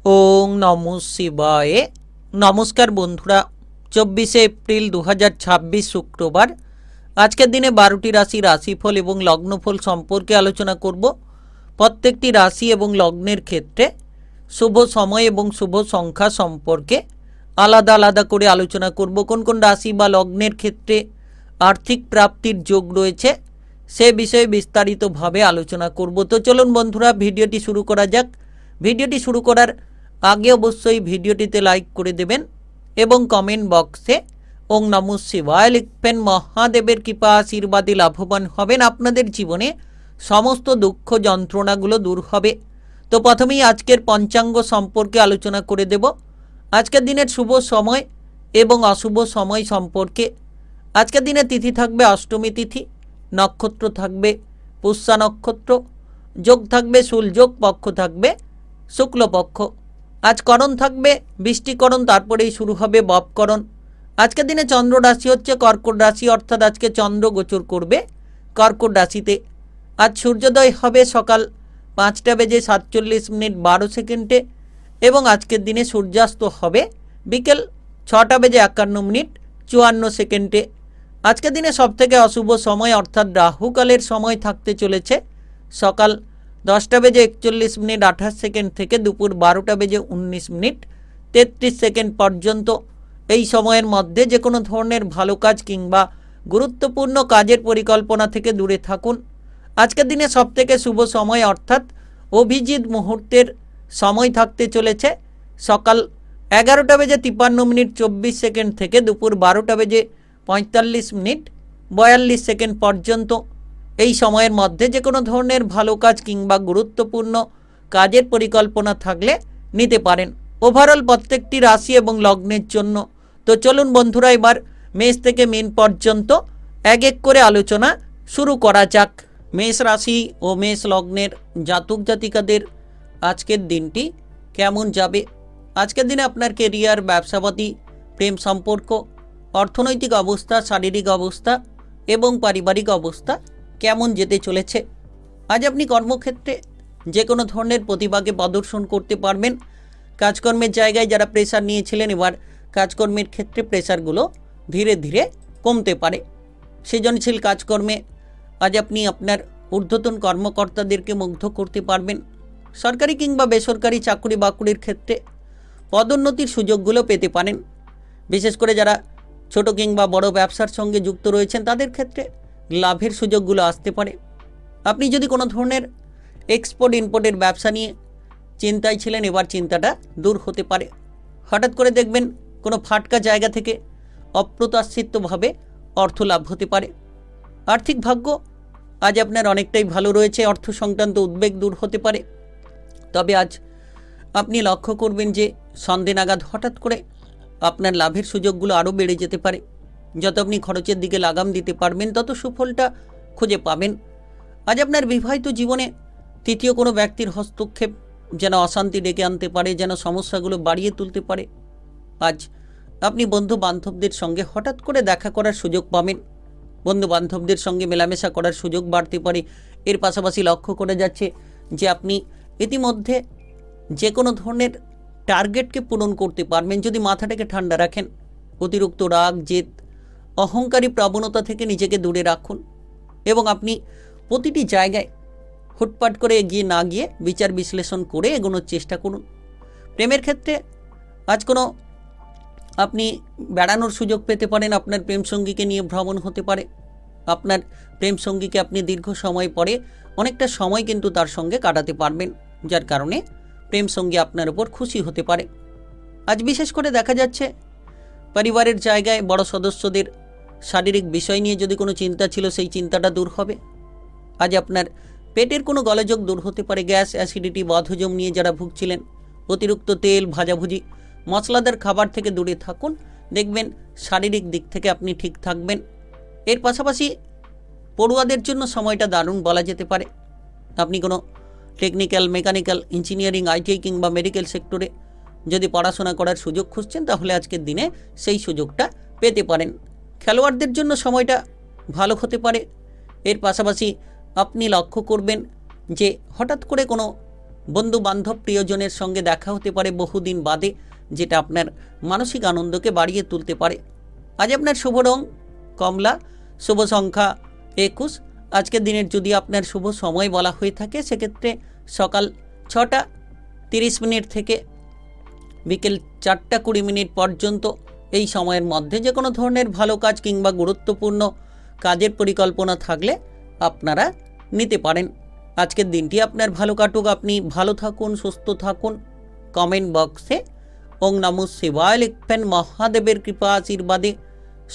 ওং নমঃ শিবায়। নমস্কার বন্ধুরা, 24শে এপ্রিল 2026 শুক্রবার। আজকের দিনে 12টি রাশিফল এবং লগ্নফল সম্পর্কে আলোচনা করব। প্রত্যেকটি রাশি এবং লগ্নের ক্ষেত্রে শুভ সময় এবং শুভ সংখ্যা সম্পর্কে আলাদা আলাদা করে আলোচনা করব। কোন কোন রাশি বা লগ্নের ক্ষেত্রে আর্থিক প্রাপ্তির যোগ রয়েছে সে বিষয়ে বিস্তারিতভাবে আলোচনা করব। তো চলুন বন্ধুরা, ভিডিওটি শুরু করা যাক। ভিডিওটি শুরু করার আগে অবশ্যই ভিডিওটিতে লাইক করে দেবেন এবং কমেন্ট বক্সে ওং নমঃ শিবায় লিখবেন। মহাদেবের কৃপা আশীর্বাদে লাভবান হবেন, আপনাদের জীবনে সমস্ত দুঃখ যন্ত্রণাগুলো দূর হবে। তো প্রথমেই আজকের পঞ্চাঙ্গ সম্পর্কে আলোচনা করে দেব। আজকের দিনের শুভ সময় এবং অশুভ সময় সম্পর্কে। আজকের দিনে তিথি থাকবে অষ্টমী তিথি, নক্ষত্র থাকবে পুষ্যা নক্ষত্র, যোগ থাকবে শুলযোগ, পক্ষ থাকবে শুক্লপক্ষ। আজ করণ থাকবে বৃষ্টিকরণ, তারপরেই শুরু হবে বপকরণ। আজকের দিনে চন্দ্র রাশি হচ্ছে কর্কট রাশি, অর্থাৎ আজকে চন্দ্র গোচর করবে কর্কট রাশিতে। আজ সূর্যোদয় হবে সকাল 5:47:12 এবং আজকের দিনে সূর্যাস্ত হবে বিকেল 6:51:54। আজকের দিনে সবথেকে অশুভ সময় অর্থাৎ রাহুকালের সময় থাকতে চলেছে সকাল 10:41:28 থেকে দুপুর 12:19:33 পর্যন্ত। এই সময়ের মধ্যে যে কোনো ধরনের ভালো কাজ কিংবা গুরুত্বপূর্ণ কাজের পরিকল্পনা থেকে দূরে থাকুন। আজকের দিনে সবথেকে শুভ সময় অর্থাৎ অভিজিৎ মুহূর্তের সময় থাকতে চলেছে সকাল 11:53:24 থেকে দুপুর 12:45:42 পর্যন্ত। এই সময়ের মধ্যে যে কোনো ধরনের ভালো কাজ কিংবা গুরুত্বপূর্ণ কাজের পরিকল্পনা থাকলে নিতে পারেন। ওভারঅল প্রত্যেকটি রাশি এবং লগ্নের জন্য। তো চলুন বন্ধুরা, এবার মেষ থেকে মীন পর্যন্ত এক এক করে আলোচনা শুরু করা যাক। মেষ রাশি ও মেষ লগ্নের জাতক জাতিকাদের আজকের দিনটি কেমন যাবে? আজকের দিনে আপনার কেরিয়ার, ব্যবসাপাতি, প্রেম সম্পর্ক, অর্থনৈতিক অবস্থা, শারীরিক অবস্থা এবং পারিবারিক অবস্থা কেমন যেতে চলেছে? আজ আপনি কর্মক্ষেত্রে যে কোনো ধরনের প্রতিভাকে প্রদর্শন করতে পারবেন। কাজকর্মের জায়গায় যারা প্রেশার নিয়েছিলেন, এবার কাজকর্মের ক্ষেত্রে প্রেশারগুলো ধীরে ধীরে কমতে পারে। সৃজনশীল কাজকর্মে আজ আপনি আপনার ঊর্ধ্বতন কর্মকর্তাদেরকে মুগ্ধ করতে পারবেন। সরকারি কিংবা বেসরকারি চাকরি বাকরির ক্ষেত্রে পদোন্নতির সুযোগগুলো পেতে পারেন। বিশেষ করে যারা ছোট কিংবা বড় ব্যবসার সঙ্গে যুক্ত রয়েছেন তাদের ক্ষেত্রে লাভের সুযোগগুলো আসতে পারে। আপনি যদি কোনো ধরনের এক্সপোর্ট ইম্পোর্টের ব্যবসা নিয়ে চিন্তায় ছিলেন, এবার চিন্তাটা দূর হতে পারে। হঠাৎ করে দেখবেন কোনো ফাটকা জায়গা থেকে অপ্রত্যাশিতভাবে অর্থ লাভ হতে পারে। আর্থিক ভাগ্য আজ আপনার অনেকটাই ভালো রয়েছে, অর্থ সংক্রান্ত উদ্বেগ দূর হতে পারে। তবে আজ আপনি লক্ষ্য করবেন যে সন্ধে নাগাদ হঠাৎ করে আপনার লাভের সুযোগগুলো আরও বেড়ে যেতে পারে। যত আপনি খরচের দিকে লাগাম দিতে পারবেন তত সুফলটা খুঁজে পাবেন। আজ আপনার বিবাহিত জীবনে তৃতীয় কোনো ব্যক্তির হস্তক্ষেপ যেন অশান্তি ডেকে আনতে পারে, যেন সমস্যাগুলো বাড়িয়ে তুলতে পারে। আজ আপনি বন্ধু বান্ধবদের সঙ্গে হঠাৎ করে দেখা করার সুযোগ পাবেন। বন্ধু বান্ধবদের সঙ্গে মেলামেশা করার সুযোগ বাড়তে পারে। এর পাশাপাশি লক্ষ্য করে যাচ্ছে যে আপনি ইতিমধ্যে যে কোনো ধরনের টার্গেটকে পূরণ করতে পারবেন যদি মাথাটাকে ঠান্ডা রাখেন। অতিরিক্ত রাগ, জেদ, অহংকারী প্রবণতা থেকে নিজেকে দূরে রাখুন এবং আপনি প্রতিটি জায়গায় হুটপাট করে এগিয়ে না গিয়ে বিচার বিশ্লেষণ করে এগোনোর চেষ্টা করুন। প্রেমের ক্ষেত্রে আজ কোনো আপনি বেড়ানোর সুযোগ পেতে পারেন। আপনার প্রেমসঙ্গীকে নিয়ে ভ্রমণ হতে পারে। আপনার প্রেমসঙ্গীকে আপনি দীর্ঘ সময় পরে অনেকটা সময় কিন্তু তার সঙ্গে কাটাতে পারবেন, যার কারণে প্রেমসঙ্গী আপনার উপর খুশি হতে পারে। আজ বিশেষ করে দেখা যাচ্ছে পরিবারের জায়গায় বড় সদস্যদের শারীরিক বিষয় নিয়ে যদি কোনো চিন্তা ছিল সেই চিন্তাটা দূর হবে। আজ আপনার পেটের কোনো গোলযোগ দূর হতে পারে। গ্যাস, অ্যাসিডিটি, বদহজম নিয়ে যারা ভুগছিলেন, অতিরিক্ত তেল, ভাজাভুজি, মশলাদার খাবার থেকে দূরে থাকুন। দেখবেন শারীরিক দিক থেকে আপনি ঠিক থাকবেন। এর পাশাপাশি পড়ুয়াদের জন্য সময়টা দারুণ বলা যেতে পারে। আপনি কোনো টেকনিক্যাল, মেকানিক্যাল, ইঞ্জিনিয়ারিং, আইটিআই কিংবা মেডিকেল সেক্টরে যদি পড়াশোনা করার সুযোগ খুঁজছেন তাহলে আজকের দিনে সেই সুযোগটা পেতে পারেন। খেলোয়াড়দের জন্য সময়টা ভালো হতে পারে। এর পাশাপাশি আপনি লক্ষ্য করবেন যে হঠাৎ করে কোনো বন্ধু বান্ধব প্রিয়জনের সঙ্গে দেখা হতে পারে বহুদিন বাদে, যেটা আপনার মানসিক আনন্দকে বাড়িয়ে তুলতে পারে। আজ আপনার শুভ রং কমলা, শুভ সংখ্যা 21। আজকের দিনের যদি আপনার শুভ সময় বলা হয়ে থাকে সেক্ষেত্রে সকাল 6টা 30 মিনিট থেকে বিকেল 4টা 20 মিনিট পর্যন্ত। এই সময়ের মধ্যে যে কোনো ধরনের ভালো কাজ কিংবা গুরুত্বপূর্ণ কাজের পরিকল্পনা থাকলে আপনারা নিতে পারেন। আজকের দিনটি আপনার ভালো কাটুক, আপনি ভালো থাকুন, সুস্থ থাকুন। কমেন্ট বক্সে ওং নমঃ শিবায় লিখবেন। মহাদেবের কৃপা আশীর্বাদে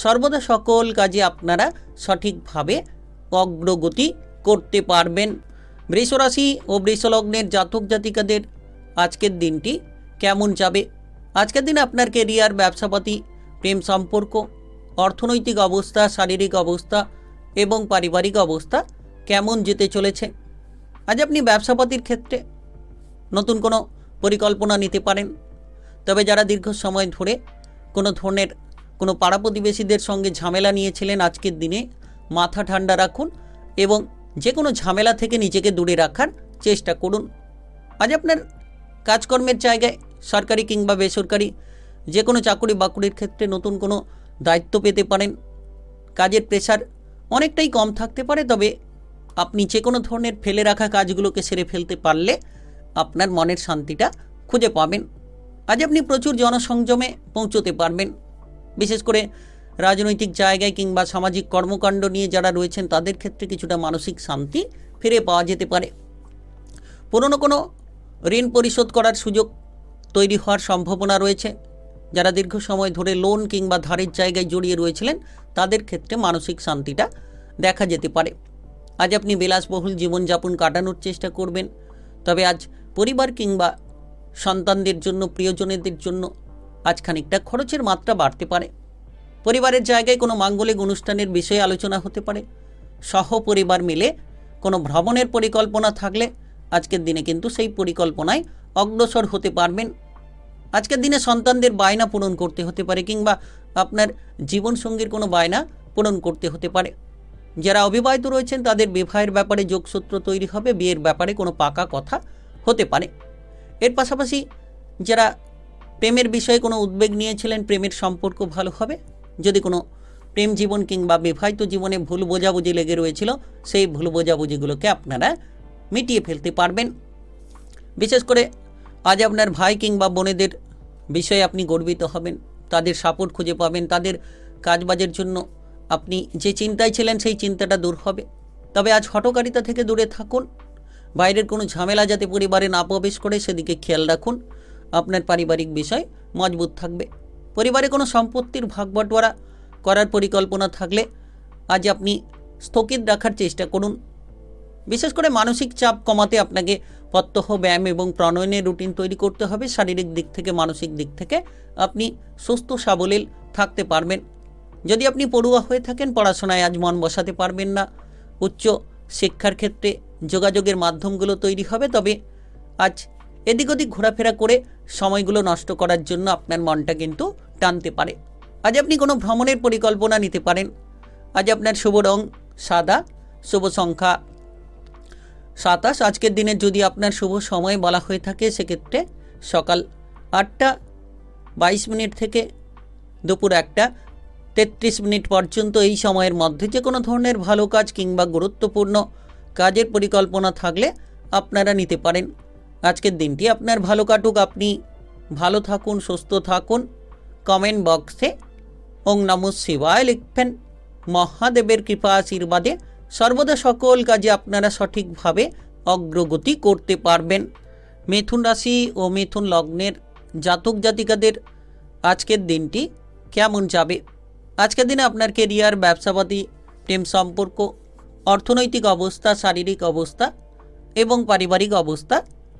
সর্বদা সকল কাজে আপনারা সঠিকভাবে অগ্রগতি করতে পারবেন। বৃষরাশি ও বৃষলগ্নের জাতক জাতিকাদের আজকের দিনটি কেমন যাবে? আজকের দিনে আপনার কেরিয়ার, ব্যবসাপাতি, প্রেম সম্পর্ক, অর্থনৈতিক অবস্থা, শারীরিক অবস্থা এবং পারিবারিক অবস্থা কেমন যেতে চলেছে? আজ আপনি ব্যবসাপাতির ক্ষেত্রে নতুন কোনো পরিকল্পনা নিতে পারেন। তবে যারা দীর্ঘ সময় ধরে কোনো ধরনের কোনো পাড়া প্রতিবেশীদের সঙ্গে ঝামেলা নিয়েছিলেন, আজকের দিনে মাথা ঠান্ডা রাখুন এবং যে কোনো ঝামেলা থেকে নিজেকে দূরে রাখার চেষ্টা করুন। আজ আপনার কাজকর্মের জায়গায়, সরকারি কিংবা বেসরকারি যে কোনো চাকরি বাকরির ক্ষেত্রে নতুন কোনো দায়িত্ব পেতে পারেন। কাজের প্রেশার অনেকটাই কম থাকতে পারে, তবে আপনি যে কোনো ধরনের ফেলে রাখা কাজগুলোকে সেরে ফেলতে পারলে আপনার মনের শান্তিটা খুঁজে পাবেন। আজ আপনি প্রচুর জনসংযমে পৌঁছতে পারবেন। বিশেষ করে রাজনৈতিক জায়গায় কিংবা সামাজিক কর্মকাণ্ড নিয়ে যারা রয়েছেন তাদের ক্ষেত্রে কিছুটা মানসিক শান্তি ফিরে পাওয়া যেতে পারে। পুরনো কোনো ঋণ পরিশোধ করার সুযোগ তৈরি হওয়ার সম্ভাবনা রয়েছে। যারা দীর্ঘ সময় ধরে লোন কিংবা ধারের জায়গায় জড়িয়ে রয়েছিলেন তাদের ক্ষেত্রে মানসিক শান্তিটা দেখা যেতে পারে। আজ আপনি বিলাসবহুল জীবনযাপন কাটানোর চেষ্টা করবেন। তবে আজ পরিবার কিংবা সন্তানদের জন্য, প্রিয়জনদের জন্য আজ খানিকটা খরচের মাত্রা বাড়তে পারে। পরিবারের জায়গায় কোনো মাঙ্গলিক অনুষ্ঠানের বিষয়ে আলোচনা হতে পারে। সহপরিবার মিলে কোনো ভ্রমণের পরিকল্পনা থাকলে আজকের দিনে কিন্তু সেই পরিকল্পনায় অগ্রসর হতে পারবেন। আজকের দিনে সন্তানদের বায়না পূরণ করতে হতে পারে কিংবা আপনার জীবনসঙ্গীর কোনো বায়না পূরণ করতে হতে পারে। যারা অবিবাহিত রয়েছেন তাদের বিবাহের ব্যাপারে যোগসূত্র তৈরি হবে, বিয়ের ব্যাপারে কোনো পাকা কথা হতে পারে। এর পাশাপাশি যারা প্রেমের বিষয়ে কোনো উদ্বেগ নিয়েছিলেন, প্রেমের সম্পর্ক ভালো হবে। যদি কোনো প্রেম জীবন কিংবা বিবাহিত জীবনে ভুল বোঝাবুঝি লেগে রয়েছিল, সেই ভুল বোঝাবুঝিগুলোকে আপনারা মিটিয়ে ফেলতে পারবেন। বিশেষ করে আজ আপনার ভাই কিংবা বোনেদের বিষয়ে আপনি গর্বিত হবেন, তাদের সাপোর্ট খুঁজে পাবেন। তাদের কাজবাজের জন্য আপনি যে চিন্তায় ছিলেন সেই চিন্তাটা দূর হবে। তবে আজ হঠকারিতা থেকে দূরে থাকুন। বাইরের কোনো ঝামেলা যাতে পরিবারে না প্রবেশ করে সেদিকে খেয়াল রাখুন। আপনার পারিবারিক বিষয় মজবুত থাকবে। পরিবারে কোনো সম্পত্তির ভাগবটোয়ারা করার পরিকল্পনা থাকলে আজ আপনি স্থগিত রাখার চেষ্টা করুন। বিশেষ করে মানসিক চাপ কমাতে আপনাকে প্রত্যহ ব্যায়াম এবং প্রণয়নের রুটিন তৈরি করতে হবে। শারীরিক দিক থেকে, মানসিক দিক থেকে আপনি সুস্থ সাবলীল থাকতে পারবেন। যদি আপনি পড়ুয়া হয়ে থাকেন, পড়াশোনায় আজ মন বসাতে পারবেন না। উচ্চ শিক্ষার ক্ষেত্রে যোগাযোগের মাধ্যমগুলো তৈরি হবে, তবে আজ এদিক ওদিক ঘোরাফেরা করে সময়গুলো নষ্ট করার জন্য আপনার মনটা কিন্তু টানতে পারে। আজ আপনি কোনো ভ্রমণের পরিকল্পনা নিতে পারেন। আজ আপনার শুভ রং সাদা, শুভ সংখ্যা 27। আজকের দিনে যদি আপনার শুভ সময় বলা হয়ে থাকে সেক্ষেত্রে সকাল 8টা 22 মিনিট থেকে দুপুর 1টা 33 মিনিট পর্যন্ত। এই সময়ের মধ্যে যে কোনো ধরনের ভালো কাজ কিংবা গুরুত্বপূর্ণ কাজের পরিকল্পনা থাকলে আপনারা নিতে পারেন। আজকের দিনটি আপনার ভালো কাটুক, আপনি ভালো থাকুন, সুস্থ থাকুন। কমেন্ট বক্সে ওং নমঃ শিবায় লিখবেন। মহাদেবের কৃপা আশীর্বাদে সর্বদা সকল কাজে আপনারা সঠিকভাবে অগ্রগতি করতে পারবেন। মিথুন রাশি ও মিথুন লগ্নের জাতক জাতিকাদের আজকের দিনটি কেমন যাবে? আজকের দিনে আপনার কেরিয়ার, ব্যবসাপাতি, প্রেম সম্পর্ক, অর্থনৈতিক অবস্থা, শারীরিক অবস্থা এবং পারিবারিক অবস্থা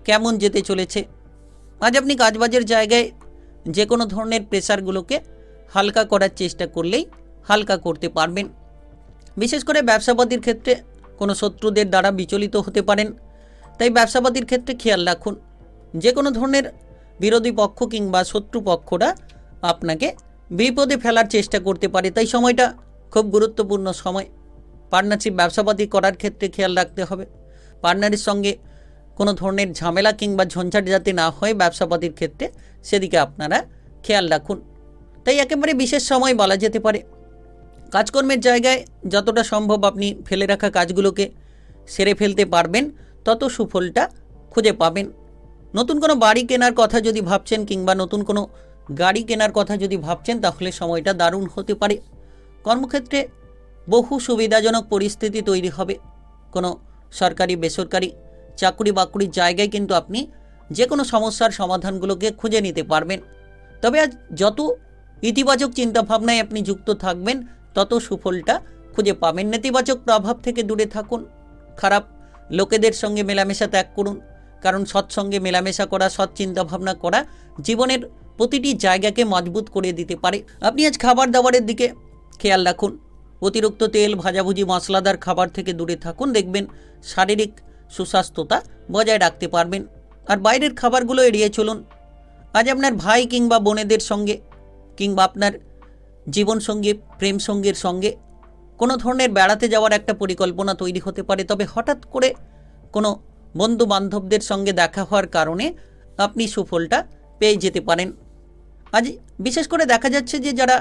কেমন যেতে চলেছে? আজ আপনি কাজবাজের জায়গায় যে কোনো ধরনের প্রেশারগুলোকে হালকা করার চেষ্টা করলেই হালকা করতে পারবেন। বিশেষ করে ব্যবসাপাতির ক্ষেত্রে কোনো শত্রুদের দ্বারা বিচলিত হতে পারেন, তাই ব্যবসাপাতির ক্ষেত্রে খেয়াল রাখুন। যে কোনো ধরনের বিরোধী পক্ষ কিংবা শত্রুপক্ষরা আপনাকে বিপদে ফেলার চেষ্টা করতে পারে, তাই সময়টা খুব গুরুত্বপূর্ণ সময়। পার্টনারশিপ ব্যবসাপাতি করার ক্ষেত্রে খেয়াল রাখতে হবে। পার্টনারের সঙ্গে কোনো ধরনের ঝামেলা কিংবা ঝঞ্ঝাট যাতে না হয় ব্যবসাপাতির ক্ষেত্রে, সেদিকে আপনারা খেয়াল রাখুন। তাই একেবারে বিশেষ সময় বলা যেতে পারে। কাজকর্মের জায়গায় যতটা সম্ভব আপনি ফেলে রাখা কাজগুলোকে সেরে ফেলতে পারবেন, তত সুফলটা খুঁজে পাবেন। নতুন কোনো বাড়ি কেনার কথা যদি ভাবছেন কিংবা নতুন কোনো গাড়ি কেনার কথা যদি ভাবছেন, তাহলে সময়টা দারুণ হতে পারে। কর্মক্ষেত্রে বহু সুবিধাজনক পরিস্থিতি তৈরি হবে। কোনো সরকারি বেসরকারি চাকরি বাকরির জায়গায় কিন্তু আপনি যে কোনো সমস্যার সমাধানগুলোকে খুঁজে নিতে পারবেন। তবে আজ যত ইতিবাচক চিন্তাভাবনায় আপনি যুক্ত থাকবেন, তত সুফলটা খুঁজে পাবেন। নেতিবাচক প্রভাব থেকে দূরে থাকুন। খারাপ লোকেদের সঙ্গে মেলামেশা ত্যাগ করুন, কারণ সৎসঙ্গে মেলামেশা করা, সৎ চিন্তাভাবনা করা জীবনের প্রতিটি জায়গাকে মজবুত করে দিতে পারে। আপনি আজ খাবার দাবারের দিকে খেয়াল রাখুন। অতিরিক্ত তেল, ভাজাভুজি, মশলাদার খাবার থেকে দূরে থাকুন। দেখবেন শারীরিক সুস্বাস্থ্যতা বজায় রাখতে পারবেন। আর বাইরের খাবারগুলো এড়িয়ে চলুন। আজ আপনার ভাই কিংবা বোনেদের সঙ্গে কিংবা আপনার জীবনসঙ্গী, প্রেম সঙ্গীর সঙ্গে কোনো ধরনের বেড়াতে যাওয়ার একটা পরিকল্পনা তৈরি হতে পারে। তবে হঠাৎ করে কোনো বন্ধু বান্ধবদের সঙ্গে দেখা হওয়ার কারণে আপনি সুফলটা পেয়ে যেতে পারেন। আজ বিশেষ করে দেখা যাচ্ছে যে যারা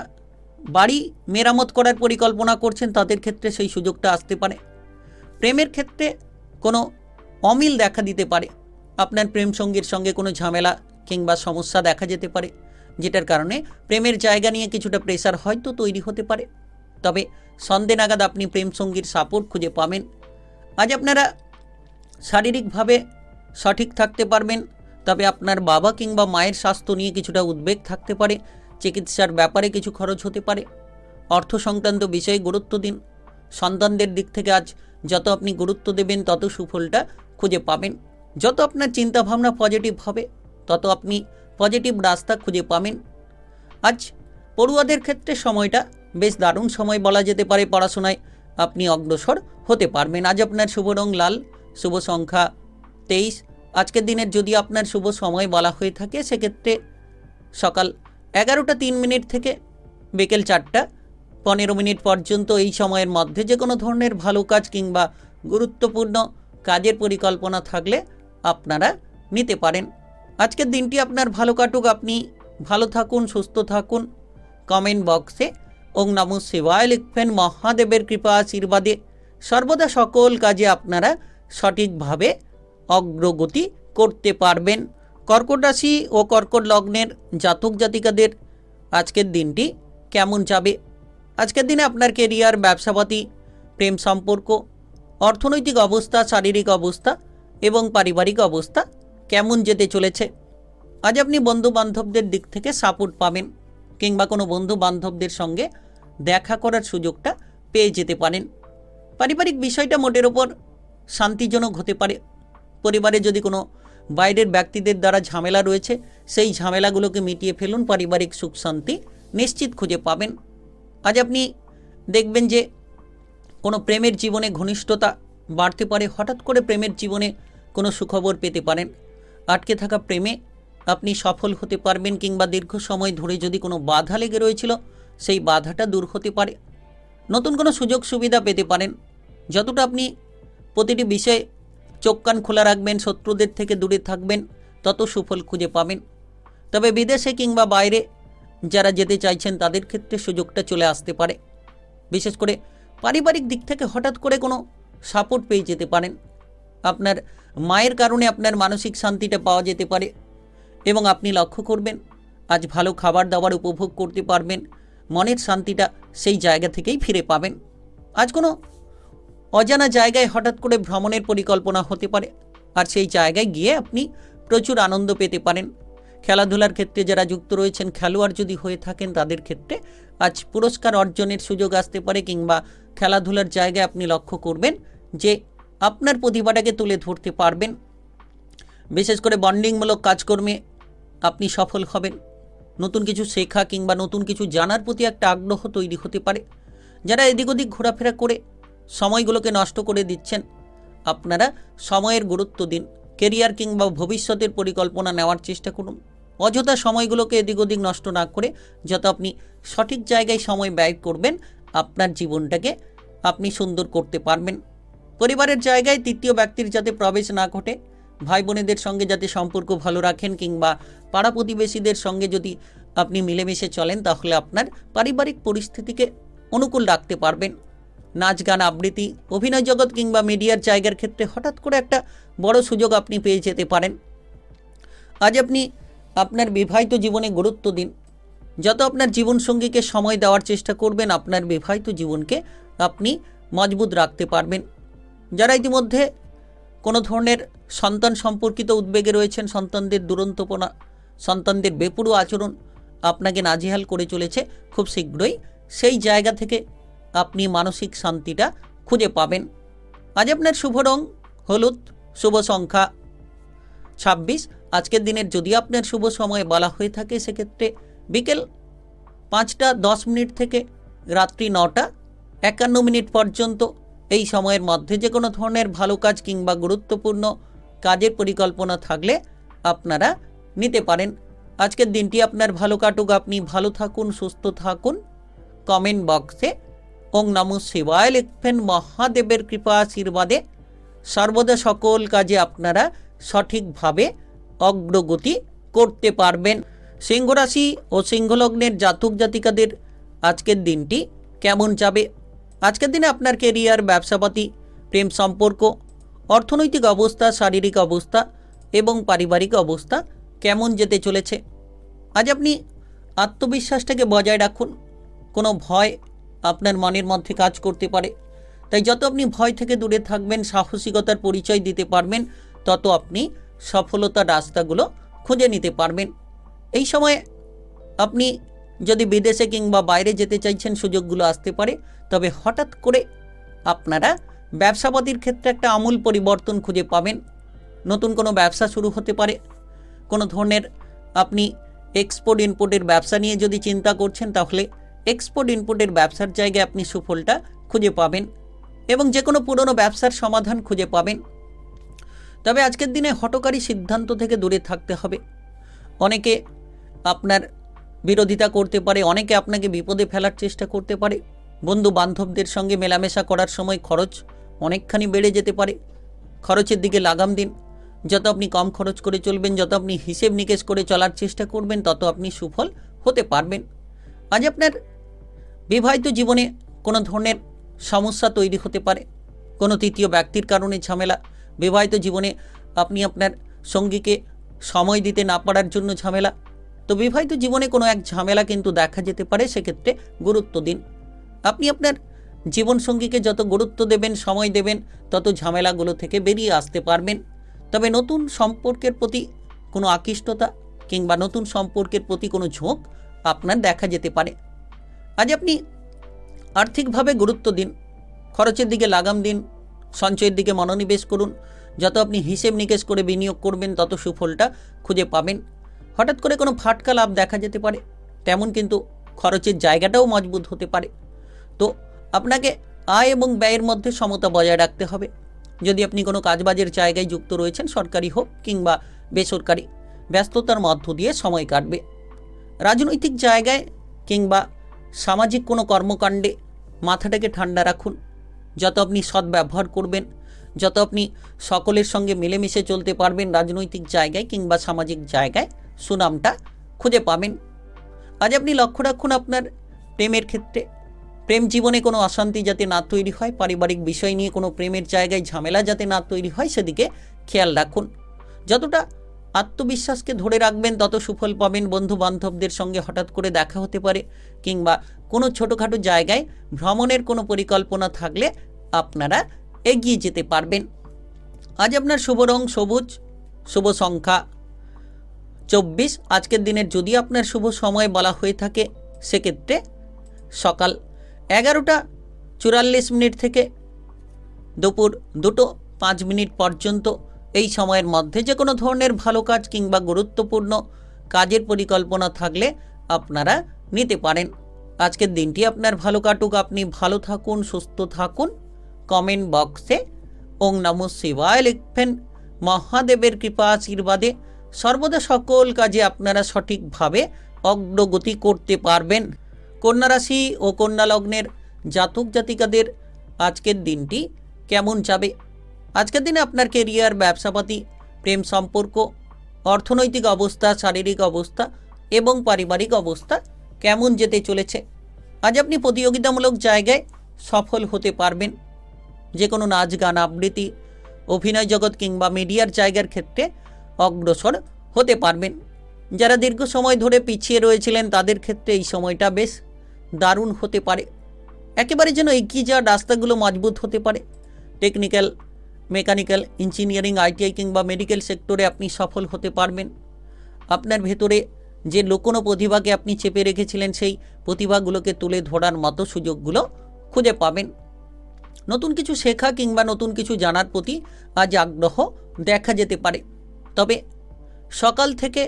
বাড়ি মেরামত করার পরিকল্পনা করছেন, তাদের ক্ষেত্রে সেই সুযোগটা আসতে পারে। প্রেমের ক্ষেত্রে কোনো অমিল দেখা দিতে পারে। আপনার প্রেম সঙ্গীর সঙ্গে কোনো ঝামেলা কিংবা সমস্যা দেখা যেতে পারে, যেটার কারণে প্রেমের জায়গা নিয়ে কিছুটা প্রেসার হয়তো তৈরি হতে পারে। তবে সন্ধ্যে নাগাদ আপনি প্রেম সঙ্গীর সাপোর্ট খুঁজে পাবেন। আজ আপনারা শারীরিকভাবে সঠিক থাকতে পারবেন। তবে আপনার বাবা কিংবা মায়ের স্বাস্থ্য নিয়ে কিছুটা উদ্বেগ থাকতে পারে। চিকিৎসার ব্যাপারে কিছু খরচ হতে পারে। অর্থ সংক্রান্ত বিষয়ে গুরুত্ব দিন। সন্তানদের দিক থেকে আজ যত আপনি গুরুত্ব দেবেন, তত সুফলটা খুঁজে পাবেন। যত আপনার চিন্তাভাবনা পজিটিভ হবে, তত আপনি পজিটিভ রাস্তা খুঁজে পাবেন। আজ পড়ুয়াদের ক্ষেত্রে সময়টা বেশ দারুণ সময় বলা যেতে পারে। পড়াশোনায় আপনি অগ্রসর হতে পারবেন। আজ আপনার শুভ রং লাল, শুভ সংখ্যা 23। আজকের দিনের যদি আপনার শুভ সময় বলা হয়ে থাকে, সেক্ষেত্রে সকাল 11:03 থেকে বিকেল 4:15 পর্যন্ত এই সময়ের মধ্যে যে কোনো ধরনের ভালো কাজ কিংবা গুরুত্বপূর্ণ কাজের পরিকল্পনা থাকলে আপনারা নিতে পারেন। আজকের দিনটি আপনার ভালো কাটুক। আপনি ভালো থাকুন, সুস্থ থাকুন। কমেন্ট বক্সে ওং নমঃ শিবায় লিখবেন। মহাদেবের কৃপা আশীর্বাদে সর্বদা সকল কাজে আপনারা সঠিকভাবে অগ্রগতি করতে পারবেন। কর্কট রাশি ও কর্কট লগ্নের জাতক জাতিকাদের আজকের দিনটি কেমন যাবে? আজকের দিনে আপনার কেরিয়ার, ব্যবসাপাতি, প্রেম সম্পর্ক, অর্থনৈতিক অবস্থা, শারীরিক অবস্থা এবং পারিবারিক অবস্থা কেমন যেতে চলেছে? আজ আপনি বন্ধু বান্ধবদের দিক থেকে সাপোর্ট পাবেন কিংবা কোনো বন্ধু বান্ধবদের সঙ্গে দেখা করার সুযোগটা পেয়ে যেতে পারেন। পারিবারিক বিষয়টা মোটের ওপর শান্তিজনক হতে পারে। পরিবারে যদি কোনো বাইরের ব্যক্তিদের দ্বারা ঝামেলা রয়েছে, সেই ঝামেলাগুলোকে মিটিয়ে ফেলুন। পারিবারিক সুখ শান্তি নিশ্চিত খুঁজে পাবেন। আজ আপনি দেখবেন যে কোনো প্রেমের জীবনে ঘনিষ্ঠতা বাড়তে পারে। হঠাৎ করে প্রেমের জীবনে কোনো সুখবর পেতে পারেন। আটকে থাকা প্রেমে আপনি সফল হতে পারবেন কিংবা দীর্ঘ সময় ধরে যদি কোনো বাধা লেগে রয়েছিল, সেই বাধাটা দূর হতে পারে। নতুন কোনো সুযোগ সুবিধা পেতে পারেন। যতটা আপনি প্রতিটি বিষয়ে চোখ কান খোলা রাখবেন, শত্রুদের থেকে দূরে থাকবেন, তত সুফল খুঁজে পাবেন। তবে বিদেশে কিংবা বাইরে যারা যেতে চাইছেন, তাদের ক্ষেত্রে সুযোগটা চলে আসতে পারে। বিশেষ করে পারিবারিক দিক থেকে হঠাৎ করে কোনো সাপোর্ট পেয়ে যেতে পারেন। আপনার মায়ের কারণে আপনার মানসিক শান্তিটা পাওয়া যেতে পারে এবং আপনি লক্ষ্য করবেন আজ ভালো খাবার দাবার উপভোগ করতে পারবেন। মনের শান্তিটা সেই জায়গা থেকেই ফিরে পাবেন। আজ কোনো অজানা জায়গায় হঠাৎ করে ভ্রমণের পরিকল্পনা হতে পারে, আর সেই জায়গায় গিয়ে আপনি প্রচুর আনন্দ পেতে পারেন। খেলাধুলার ক্ষেত্রে যারা যুক্ত রয়েছেন, খেলোয়াড় যদি হয়ে থাকেন, তাদের ক্ষেত্রে আজ পুরস্কার অর্জনের সুযোগ আসতে পারে কিংবা খেলাধুলার জায়গায় আপনি লক্ষ্য করবেন যে আপনার প্রতিভাটাকে তুলে ধরতে পারবেন। বিশেষ করে বন্ডিংমূলক কাজকর্মে আপনি সফল হবেন। নতুন কিছু শেখা কিংবা নতুন কিছু জানার প্রতি একটা আগ্রহ তৈরি হতে পারে। যারা এদিক ওদিক ঘোরাফেরা করে সময়গুলোকে নষ্ট করে দিচ্ছেন, আপনারা সময়ের গুরুত্ব দিন। কেরিয়ার কিংবা ভবিষ্যতের পরিকল্পনা নেওয়ার চেষ্টা করুন। অযথা সময়গুলোকে এদিক ওদিক নষ্ট না করে যত আপনি সঠিক জায়গায় সময় ব্যয় করবেন, আপনার জীবনটাকে আপনি সুন্দর করতে পারবেন। পরিবারের জায়গায় তৃতীয় ব্যক্তির যাতে প্রবেশ না ঘটে, ভাই বোনেদের সঙ্গে যাতে সম্পর্ক ভালো রাখেন কিংবা পাড়া প্রতিবেশীদের সঙ্গে যদি আপনি মিলেমিশে চলেন তাহলে আপনার পারিবারিক পরিস্থিতিকে অনুকূল রাখতে পারবেন। নাচ গান আবৃত্তি অভিনয় জগৎ কিংবা মিডিয়ার জায়গার ক্ষেত্রে হঠাৎ করে একটা বড় সুযোগ আপনি পেয়ে যেতে পারেন। আজ আপনি আপনার বিবাহিত জীবনে গুরুত্ব দিন। যত আপনার জীবনসঙ্গীকে সময় দেওয়ার চেষ্টা করবেন আপনার বিবাহিত জীবনকে আপনি মজবুত রাখতে পারবেন। যারা ইতিমধ্যে কোনো ধরনের সন্তান সম্পর্কিত উদ্বেগে রয়েছেন, সন্তানদের দুরন্তপনা, সন্তানদের বেপরোয়া আচরণ আপনাকে নাজেহাল করে চলেছে, খুব শীঘ্রই সেই জায়গা থেকে আপনি মানসিক শান্তিটা খুঁজে পাবেন। আজ আপনার শুভ রং হলুদ, শুভ সংখ্যা 26। আজকের দিনের যদি আপনার শুভ সময় বলা হয়ে থাকে সেক্ষেত্রে বিকেল 5টা 10 থেকে রাত্রি 9টা 51 পর্যন্ত। এই সময়ের মধ্যে যে কোনো ধরনের ভালো কাজ কিংবা গুরুত্বপূর্ণ কাজের পরিকল্পনা থাকলে আপনারা নিতে পারেন। আজকের দিনটি আপনার ভালো কাটুক, আপনি ভালো থাকুন, সুস্থ থাকুন। কমেন্ট বক্সে ওং নমঃ শিবায় লিখবেন। মহাদেবের কৃপা আশীর্বাদে সর্বদা সকল কাজে আপনারা সঠিকভাবে অগ্রগতি করতে পারবেন। সিংহ রাশি ও সিংহলগ্নের জাতক জাতিকাদের আজকের দিনটি কেমন যাবে? আজকের দিনে আপনার কেরিয়ার, ব্যবসাপাতি, প্রেম সম্পর্ক, অর্থনৈতিক অবস্থা, শারীরিক অবস্থা এবং পারিবারিক অবস্থা কেমন যেতে চলেছে? আজ আপনি আত্মবিশ্বাসটাকে বজায় রাখুন। কোনো ভয় আপনার মনের মধ্যে কাজ করতে পারে, তাই যত আপনি ভয় থেকে দূরে থাকবেন, সাহসিকতার পরিচয় দিতে পারবেন, তত আপনি সফলতার রাস্তাগুলো খুঁজে নিতে পারবেন। এই সময়ে আপনি যদি বিদেশে কিংবা বাইরে যেতে চাইছেন সুযোগগুলো আসতে পারে, তবে হঠাৎ করে আপনারা ব্যবসাপাতির ক্ষেত্রে একটা আমূল পরিবর্তন খুঁজে পাবেন। নতুন কোনো ব্যবসা শুরু হতে পারে। কোনো ধরনের আপনি এক্সপোর্ট ইনপোর্টের ব্যবসা নিয়ে যদি চিন্তা করছেন তাহলে এক্সপোর্ট ইনপোর্টের ব্যবসার জায়গায় আপনি সুফলটা খুঁজে পাবেন এবং যে কোনো পুরনো ব্যবসার সমাধান খুঁজে পাবেন। তবে আজকের দিনে হঠকারী সিদ্ধান্ত থেকে দূরে থাকতে হবে। অনেকে আপনার বিরোধিতা করতে পারে, অনেকে আপনাকে বিপদে ফেলার চেষ্টা করতে পারে। বন্ধু বান্ধবদের সঙ্গে মেলামেশা করার সময় খরচ অনেকখানি বেড়ে যেতে পারে। খরচের দিকে লাগাম দিন। যত আপনি কম খরচ করে চলবেন, যত আপনি হিসেব নিকেশ করে চলার চেষ্টা করবেন, তত আপনি সুফল হতে পারবেন। আজ আপনার বিবাহিত জীবনে কোনো ধরনের সমস্যা তৈরি হতে পারে। কোনো তৃতীয় ব্যক্তির কারণে ঝামেলা। বিবাহিত জীবনে আপনি আপনার সঙ্গীকে সময় দিতে না পারার জন্য ঝামেলা। তো বিবাহিত জীবনে কোনো এক ঝামেলা কিন্তু দেখা যেতে পারে, সেক্ষেত্রে গুরুত্ব দিন। আপনি আপনার জীবনসঙ্গীকে যত গুরুত্ব দেবেন, সময় দেবেন, তত ঝামেলাগুলো থেকে বেরিয়ে আসতে পারবেন। তবে নতুন সম্পর্কের প্রতি কোনো আকৃষ্টতা কিংবা নতুন সম্পর্কের প্রতি কোনো ঝোঁক আপনার দেখা যেতে পারে। আজ আপনি আর্থিকভাবে গুরুত্ব দিন, খরচের দিকে লাগাম দিন, সঞ্চয়ের দিকে মনোনিবেশ করুন। যত আপনি হিসেব নিকেশ করে বিনিয়োগ করবেন, তত সুফলটা খুঁজে পাবেন। হঠাৎ করে কোনো ফাটকা লাভ দেখা যেতে পারে, তেমন কিন্তু খরচের জায়গাটাও মজবুত হতে পারে। তো আপনাকে আয় এবং ব্যয়ের মধ্যে সমতা বজায় রাখতে হবে। যদি আপনি কোনো কাজবাজের জায়গায় যুক্ত রয়েছেন, সরকারি হোক কিংবা বেসরকারি, ব্যস্ততার মধ্য দিয়ে সময় কাটবে। রাজনৈতিক জায়গায় কিংবা সামাজিক কোনো কর্মকাণ্ডে মাথাটাকে ঠান্ডা রাখুন। যত আপনি সদ্ব্যবহার করবেন, যত আপনি সকলের সঙ্গে মিলেমিশে চলতে পারবেন, রাজনৈতিক জায়গায় কিংবা সামাজিক জায়গায় সুনামটা খুঁজে পাবেন। আজ আপনি লক্ষ্য রাখুন আপনার প্রেমের ক্ষেত্রে। প্রেম জীবনে কোনো অশান্তি যাতে না তৈরি হয়, পারিবারিক বিষয় নিয়ে কোনো প্রেমের জায়গায় ঝামেলা যাতে না তৈরি হয়, সেদিকে খেয়াল রাখুন। যতটা আত্মবিশ্বাসকে ধরে রাখবেন, তত সুফল পাবেন। বন্ধু বান্ধবদের সঙ্গে হঠাৎ করে দেখা হতে পারে কিংবা কোনো ছোটোখাটো জায়গায় ভ্রমণের কোনো পরিকল্পনা থাকলে আপনারা এগিয়ে যেতে পারবেন। আজ আপনার শুভ রং সবুজ, শুভ সংখ্যা 24। আজকের দিনের যদি আপনার শুভ সময় বলা হয়ে থাকে সেক্ষেত্রে সকাল 11টা 44 থেকে দুপুর 2টো 5 পর্যন্ত। এই সময়ের মধ্যে যে কোনো ধরনের ভালো কাজ কিংবা গুরুত্বপূর্ণ কাজের পরিকল্পনা থাকলে আপনারা নিতে পারেন। আজকের দিনটি আপনার ভালো কাটুক, আপনি ভালো থাকুন, সুস্থ থাকুন। কমেন্ট বক্সে ওং নমঃ শিবায় লিখবেন। মহাদেবের কৃপা আশীর্বাদে সর্বদা সকল কাজে আপনারা সঠিকভাবে অগ্রগতি করতে পারবেন। কন্যা রাশি ও কন্যা লগ্নের জাতক জাতিকাদের আজকের দিনটি কেমন যাবে? আজকের দিনে আপনার কেরিয়ার, ব্যবসাপাতি, প্রেম সম্পর্ক, অর্থনৈতিক অবস্থা, শারীরিক অবস্থা এবং পারিবারিক অবস্থা কেমন যেতে চলেছে। আজ আপনি প্রতিযোগিতামূলক জায়গায় সফল হতে পারবেন। যে কোনো নাচ, গান, আবৃত্তি, অভিনয় জগৎ কিংবা মিডিয়ার জায়গার ক্ষেত্রে অগ্রসর হতে পারবেন। যারা দীর্ঘ সময় ধরে পিছিয়ে রয়েছিলেন তাদের ক্ষেত্রে এই সময়টা বেশ দারুণ হতে পারে। একেবারে যেন এগিয়ে যাওয়ার রাস্তাগুলো মজবুত হতে পারে। টেকনিক্যাল, মেকানিক্যাল, ইঞ্জিনিয়ারিং, আইটিআই কিংবা মেডিকেল সেক্টরে আপনি সফল হতে পারবেন। আপনার ভেতরে যে লুকোনো প্রতিভাকে আপনি চেপে রেখেছিলেন সেই প্রতিভাগুলোকে তুলে ধরার মতো সুযোগগুলো খুঁজে পাবেন। নতুন কিছু শেখা কিংবা নতুন কিছু জানার প্রতি আজ আগ্রহ দেখা যেতে পারে। তবে সকাল থেকে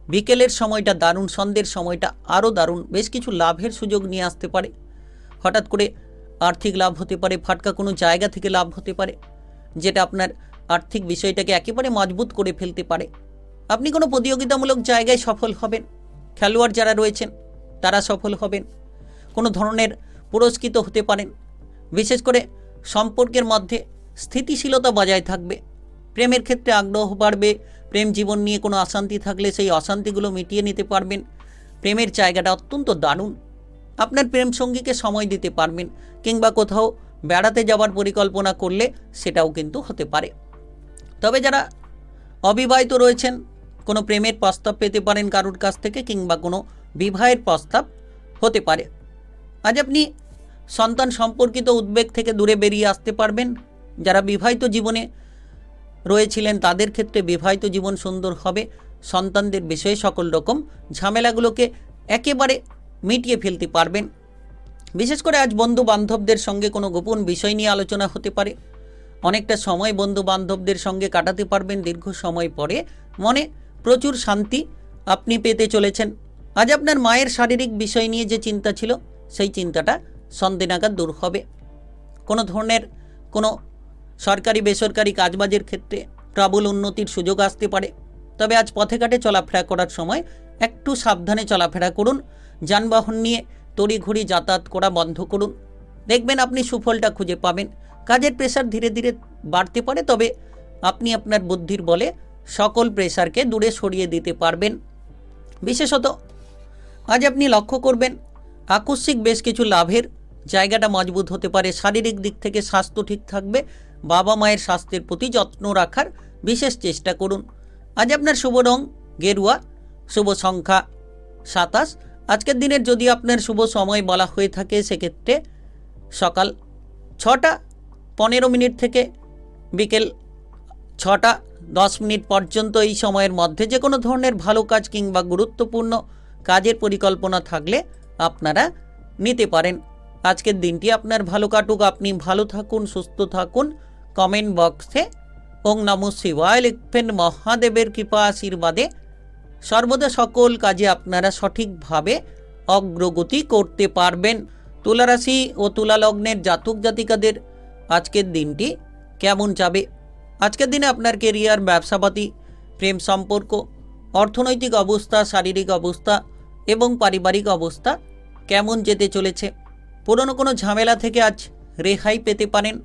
বিকেলের সময়টা দারুণ, সন্ধ্যের সময়টা আরও দারুণ। বেশ কিছু লাভের সুযোগ নিয়ে আসতে পারে। হঠাৎ করে আর্থিক লাভ হতে পারে, ফাটকা কোনো জায়গা থেকে লাভ হতে পারে, যেটা আপনার আর্থিক বিষয়টাকে একেবারে মজবুত করে ফেলতে পারে। আপনি কোনো প্রতিযোগিতামূলক জায়গায় সফল হবেন। খেলোয়াড় যারা রয়েছেন তারা সফল হবেন। কোনো ধরনের পুরস্কৃত হতে পারেন। বিশেষ করে সম্পর্কের মধ্যে স্থিতিশীলতা বজায় থাকবে। প্রেমের ক্ষেত্রে আগ্রহ বাড়বে। প্রেম জীবন নিয়ে কোনো অশান্তি থাকলে সেই অশান্তিগুলো মিটিয়ে নিতে পারবেন। প্রেমের জায়গাটা অত্যন্ত দারুণ। আপনার প্রেম সঙ্গীকে সময় দিতে পারবেন কিংবা কোথাও বেড়াতে যাওয়ার পরিকল্পনা করলে সেটাও কিন্তু হতে পারে। তবে যারা অবিবাহিত রয়েছেন কোনো প্রেমের প্রস্তাব পেতে পারেন কারুর কাছ থেকে কিংবা কোনো বিবাহের প্রস্তাব হতে পারে। আজ আপনি সন্তান সম্পর্কিত উদ্বেগ থেকে দূরে বেরিয়ে আসতে পারবেন। যারা বিবাহিত জীবনে রয়েছিলেন তাদের ক্ষেত্রে বিবাহিত জীবন সুন্দর হবে। সন্তানদের বিষয়ে সকল রকম ঝামেলাগুলোকে একেবারে মিটিয়ে ফেলতে পারবেন। বিশেষ করে আজ বন্ধু বান্ধবদের সঙ্গে কোনো গোপন বিষয় নিয়ে আলোচনা হতে পারে। অনেকটা সময় বন্ধু বান্ধবদের সঙ্গে কাটাতে পারবেন। দীর্ঘ সময় পরে মনে প্রচুর শান্তি আপনি পেতে চলেছেন। আজ আপনার মায়ের শারীরিক বিষয় নিয়ে যে চিন্তা ছিল সেই চিন্তাটা সন্ধ্যে নাগাদ দূর হবে। কোনো ধরনের কোনো সরকারি বেসরকারি কাজবাজের ক্ষেত্রে প্রবল উন্নতির সুযোগ আসতে পারে। তবে আজ পথে ঘাটে চলাফেরা করার সময় একটু সাবধানে চলাফেরা করুন। যানবাহন নিয়ে তড়িঘড়ি যাতায়াত করা বন্ধ করুন। দেখবেন আপনি সুফলটা খুঁজে পাবেন। কাজের প্রেশার ধীরে ধীরে বাড়তে পারে, তবে আপনি আপনার বুদ্ধির বলে সকল প্রেশারকে দূরে সরিয়ে দিতে পারবেন। বিশেষত আজ আপনি লক্ষ্য করবেন আকস্মিক বেশ কিছু লাভের জায়গাটা মজবুত হতে পারে। শারীরিক দিক থেকে স্বাস্থ্য ঠিক থাকবে। বাবা মায়ের স্বাস্থ্যের প্রতি যত্ন রাখার বিশেষ চেষ্টা করুন। আজ আপনার শুভ রং গেরুয়া, শুভ সংখ্যা 27। আজকের দিনের যদি আপনার শুভ সময় বলা হয়ে থাকে সেক্ষেত্রে সকাল 6:15 থেকে বিকেল 6:10 পর্যন্ত এই সময়ের মধ্যে যে কোনো ধরনের ভালো কাজ কিংবা গুরুত্বপূর্ণ কাজের পরিকল্পনা থাকলে আপনারা নিতে পারেন। আজকের দিনটি আপনার ভালো কাটুক। আপনি ভালো থাকুন, সুস্থ থাকুন। কমেন্ট বক্সে ওং নমঃ শিবায় লিখবেন। মহাদেবের কৃপা আশীর্বাদে সর্বদা সকল কাজে আপনারা সঠিকভাবে অগ্রগতি করতে পারবেন। তুলা রাশি ও তুলা লগ্নের জাতক জাতিকাদের আজকের দিনটি কেমন যাবে? আজকের দিনে আপনার কেরিয়ার, ব্যবসাপাতি, প্রেম সম্পর্ক, অর্থনৈতিক অবস্থা, শারীরিক অবস্থা এবং পারিবারিক অবস্থা কেমন যেতে চলেছে? পুরনো কোনো ঝামেলা থেকে আজ রেহাই পেতে পারেন।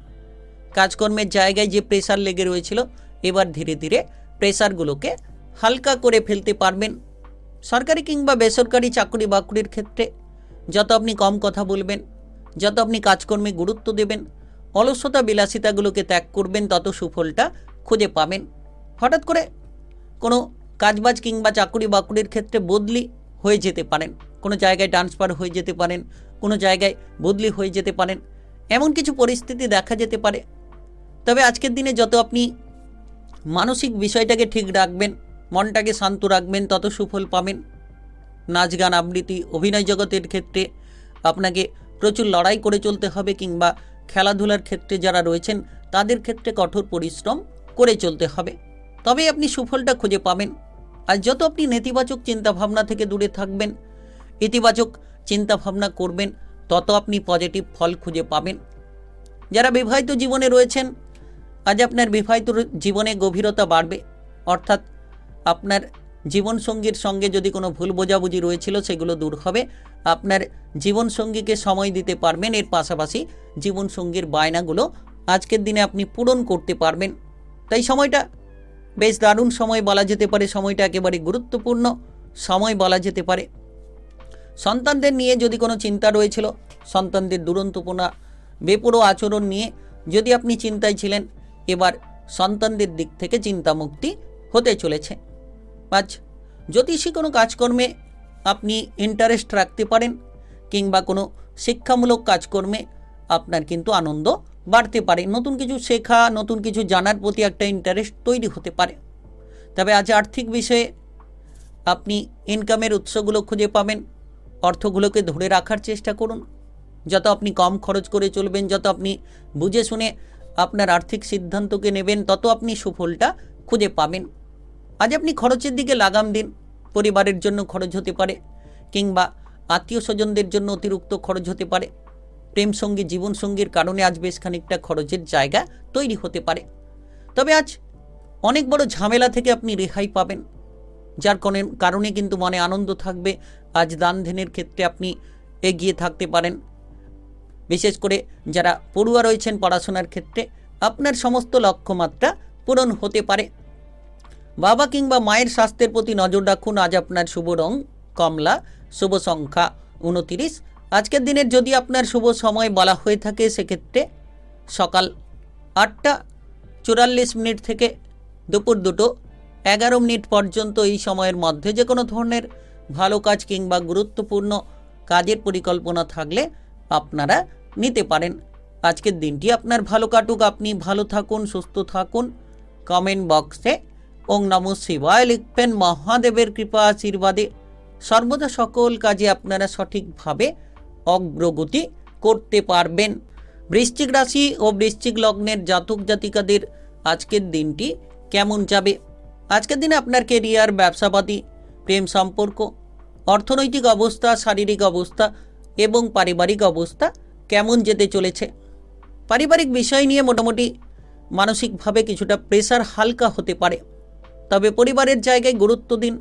কাজকর্মের জায়গায় যে প্রেসার লেগে রয়েছিল এবার ধীরে ধীরে প্রেসারগুলোকে হালকা করে ফেলতে পারবেন। সরকারি কিংবা বেসরকারি চাকরি বাকরির ক্ষেত্রে যত আপনি কম কথা বলবেন, যত আপনি কাজকর্মে গুরুত্ব দেবেন, অলসতা বিলাসিতাগুলোকে ত্যাগ করবেন, তত সুফলটা খুঁজে পাবেন। হঠাৎ করে কোনো কাজবাজ কিংবা চাকরি বাকরির ক্ষেত্রে বদলি হয়ে যেতে পারেন। কোনো জায়গায় ট্রান্সফার হয়ে যেতে পারেন, কোনো জায়গায় বদলি হয়ে যেতে পারেন, এমন কিছু পরিস্থিতি দেখা যেতে পারে। তবে আজকের দিনে যত আপনি মানসিক বিষয়টাকে ঠিক রাখবেন, মনটাকে শান্ত রাখবেন, তত সুফল পাবেন। নাচ, গান, আবৃত্তি, অভিনয় জগতের ক্ষেত্রে আপনাকে প্রচুর লড়াই করে চলতে হবে কিংবা খেলাধুলার ক্ষেত্রে যারা রয়েছেন তাদের ক্ষেত্রে কঠোর পরিশ্রম করে চলতে হবে। তবেই আপনি সুফলটা খুঁজে পাবেন। আর যত আপনি নেতিবাচক চিন্তাভাবনা থেকে দূরে থাকবেন, ইতিবাচক চিন্তাভাবনা করবেন, তত আপনি পজিটিভ ফল খুঁজে পাবেন। যারা বিবাহিত জীবনে রয়েছেন আজ আপনার বিবাহিত জীবনে গভীরতা বাড়বে। অর্থাৎ আপনার জীবনসঙ্গীর সঙ্গে যদি কোনো ভুল বোঝাবুঝি রয়েছিল সেগুলো দূর হবে। আপনার জীবনসঙ্গীকে সময় দিতে পারবেন। এর পাশাপাশি জীবনসঙ্গীর বায়নাগুলো আজকের দিনে আপনি পূরণ করতে পারবেন। তাই সময়টা বেশ দারুণ সময় বলা যেতে পারে, সময়টা একেবারে গুরুত্বপূর্ণ সময় বলা যেতে পারে। সন্তানদের নিয়ে যদি কোনো চিন্তা রয়েছিল, সন্তানদের দুরন্তপনা বেপরোয়া আচরণ নিয়ে যদি আপনি চিন্তায় ছিলেন, এবার সন্তানদের দিক থেকে চিন্তামুক্তি হতে চলেছে। 5, জ্যোতিষী কোনো কাজকর্মে আপনি ইন্টারেস্ট রাখতে পারেন, কিংবা কোনো শিক্ষামূলক কাজকর্মে আপনার কিন্তু আনন্দ বাড়তে পারে। নতুন কিছু শেখা, নতুন কিছু জানার প্রতি একটা ইন্টারেস্ট তৈরি হতে পারে। তবে আজ আর্থিক বিষয়ে আপনি ইনকামের উৎসগুলো খুঁজে পাবেন। অর্থগুলোকে ধরে রাখার চেষ্টা করুন। যত আপনি কম খরচ করে চলবেন, যত আপনি বুঝে শুনে আপনার আর্থিক সিদ্ধান্তকে নেবেন, তত আপনি সুফলটা খুঁজে পাবেন। আজ আপনি খরচের দিকে লাগাম দিন। পরিবারের জন্য খরচ হতে পারে, কিংবা আত্মীয় স্বজনদের জন্য অতিরিক্ত খরচ হতে পারে। প্রেমসঙ্গী, জীবনসঙ্গীর কারণে আজ বেশ খানিকটা খরচের জায়গা তৈরি হতে পারে। তবে আজ অনেক বড় ঝামেলা থেকে আপনি রেহাই পাবেন, যার কারণে কিন্তু মনে আনন্দ থাকবে। আজ দান ধ্যানের ক্ষেত্রে আপনি এগিয়ে থাকতে পারেন। বিশেষ করে যারা পড়ুয়া রয়েছেন, পড়াশোনার ক্ষেত্রে আপনার সমস্ত লক্ষ্যমাত্রা পূরণ হতে পারে। বাবা কিংবা মায়ের স্বাস্থ্যের প্রতি নজর রাখুন। আজ আপনার শুভ রং কমলা, শুভ সংখ্যা 29। আজকের দিনের যদি আপনার শুভ সময় বলা হয়ে থাকে, সেক্ষেত্রে সকাল 8:44 থেকে দুপুর 2:11 পর্যন্ত এই সময়ের মধ্যে যে কোনো ধরনের ভালো কাজ কিংবা গুরুত্বপূর্ণ কাজের পরিকল্পনা থাকলে আপনারা নিতে পারেন। আজকের দিনটি আপনার ভালো কাটুক, আপনি ভালো থাকুন, সুস্থ থাকুন। কমেন্ট বক্সে ওং নমঃ শিবায় লিখবেন। মহাদেবের কৃপা আশীর্বাদে সর্বদা সকল কাজে আপনারা সঠিকভাবে অগ্রগতি করতে পারবেন। বৃশ্চিক রাশি ও বৃশ্চিক লগ্নের জাতক জাতিকাদের আজকের দিনটি কেমন যাবে? আজকের দিনে আপনার কেরিয়ার, ব্যবসাপাতি, প্রেম সম্পর্ক, অর্থনৈতিক অবস্থা, শারীরিক অবস্থা এবং পারিবারিক অবস্থা কেমন যেতে চলেছে? পারিবারিক বিষয় নিয়ে মোটামুটি মানসিকভাবে কিছুটা প্রেসার হালকা হতে পারে। তবে পরিবারের জায়গায় গুরুত্ব দিন।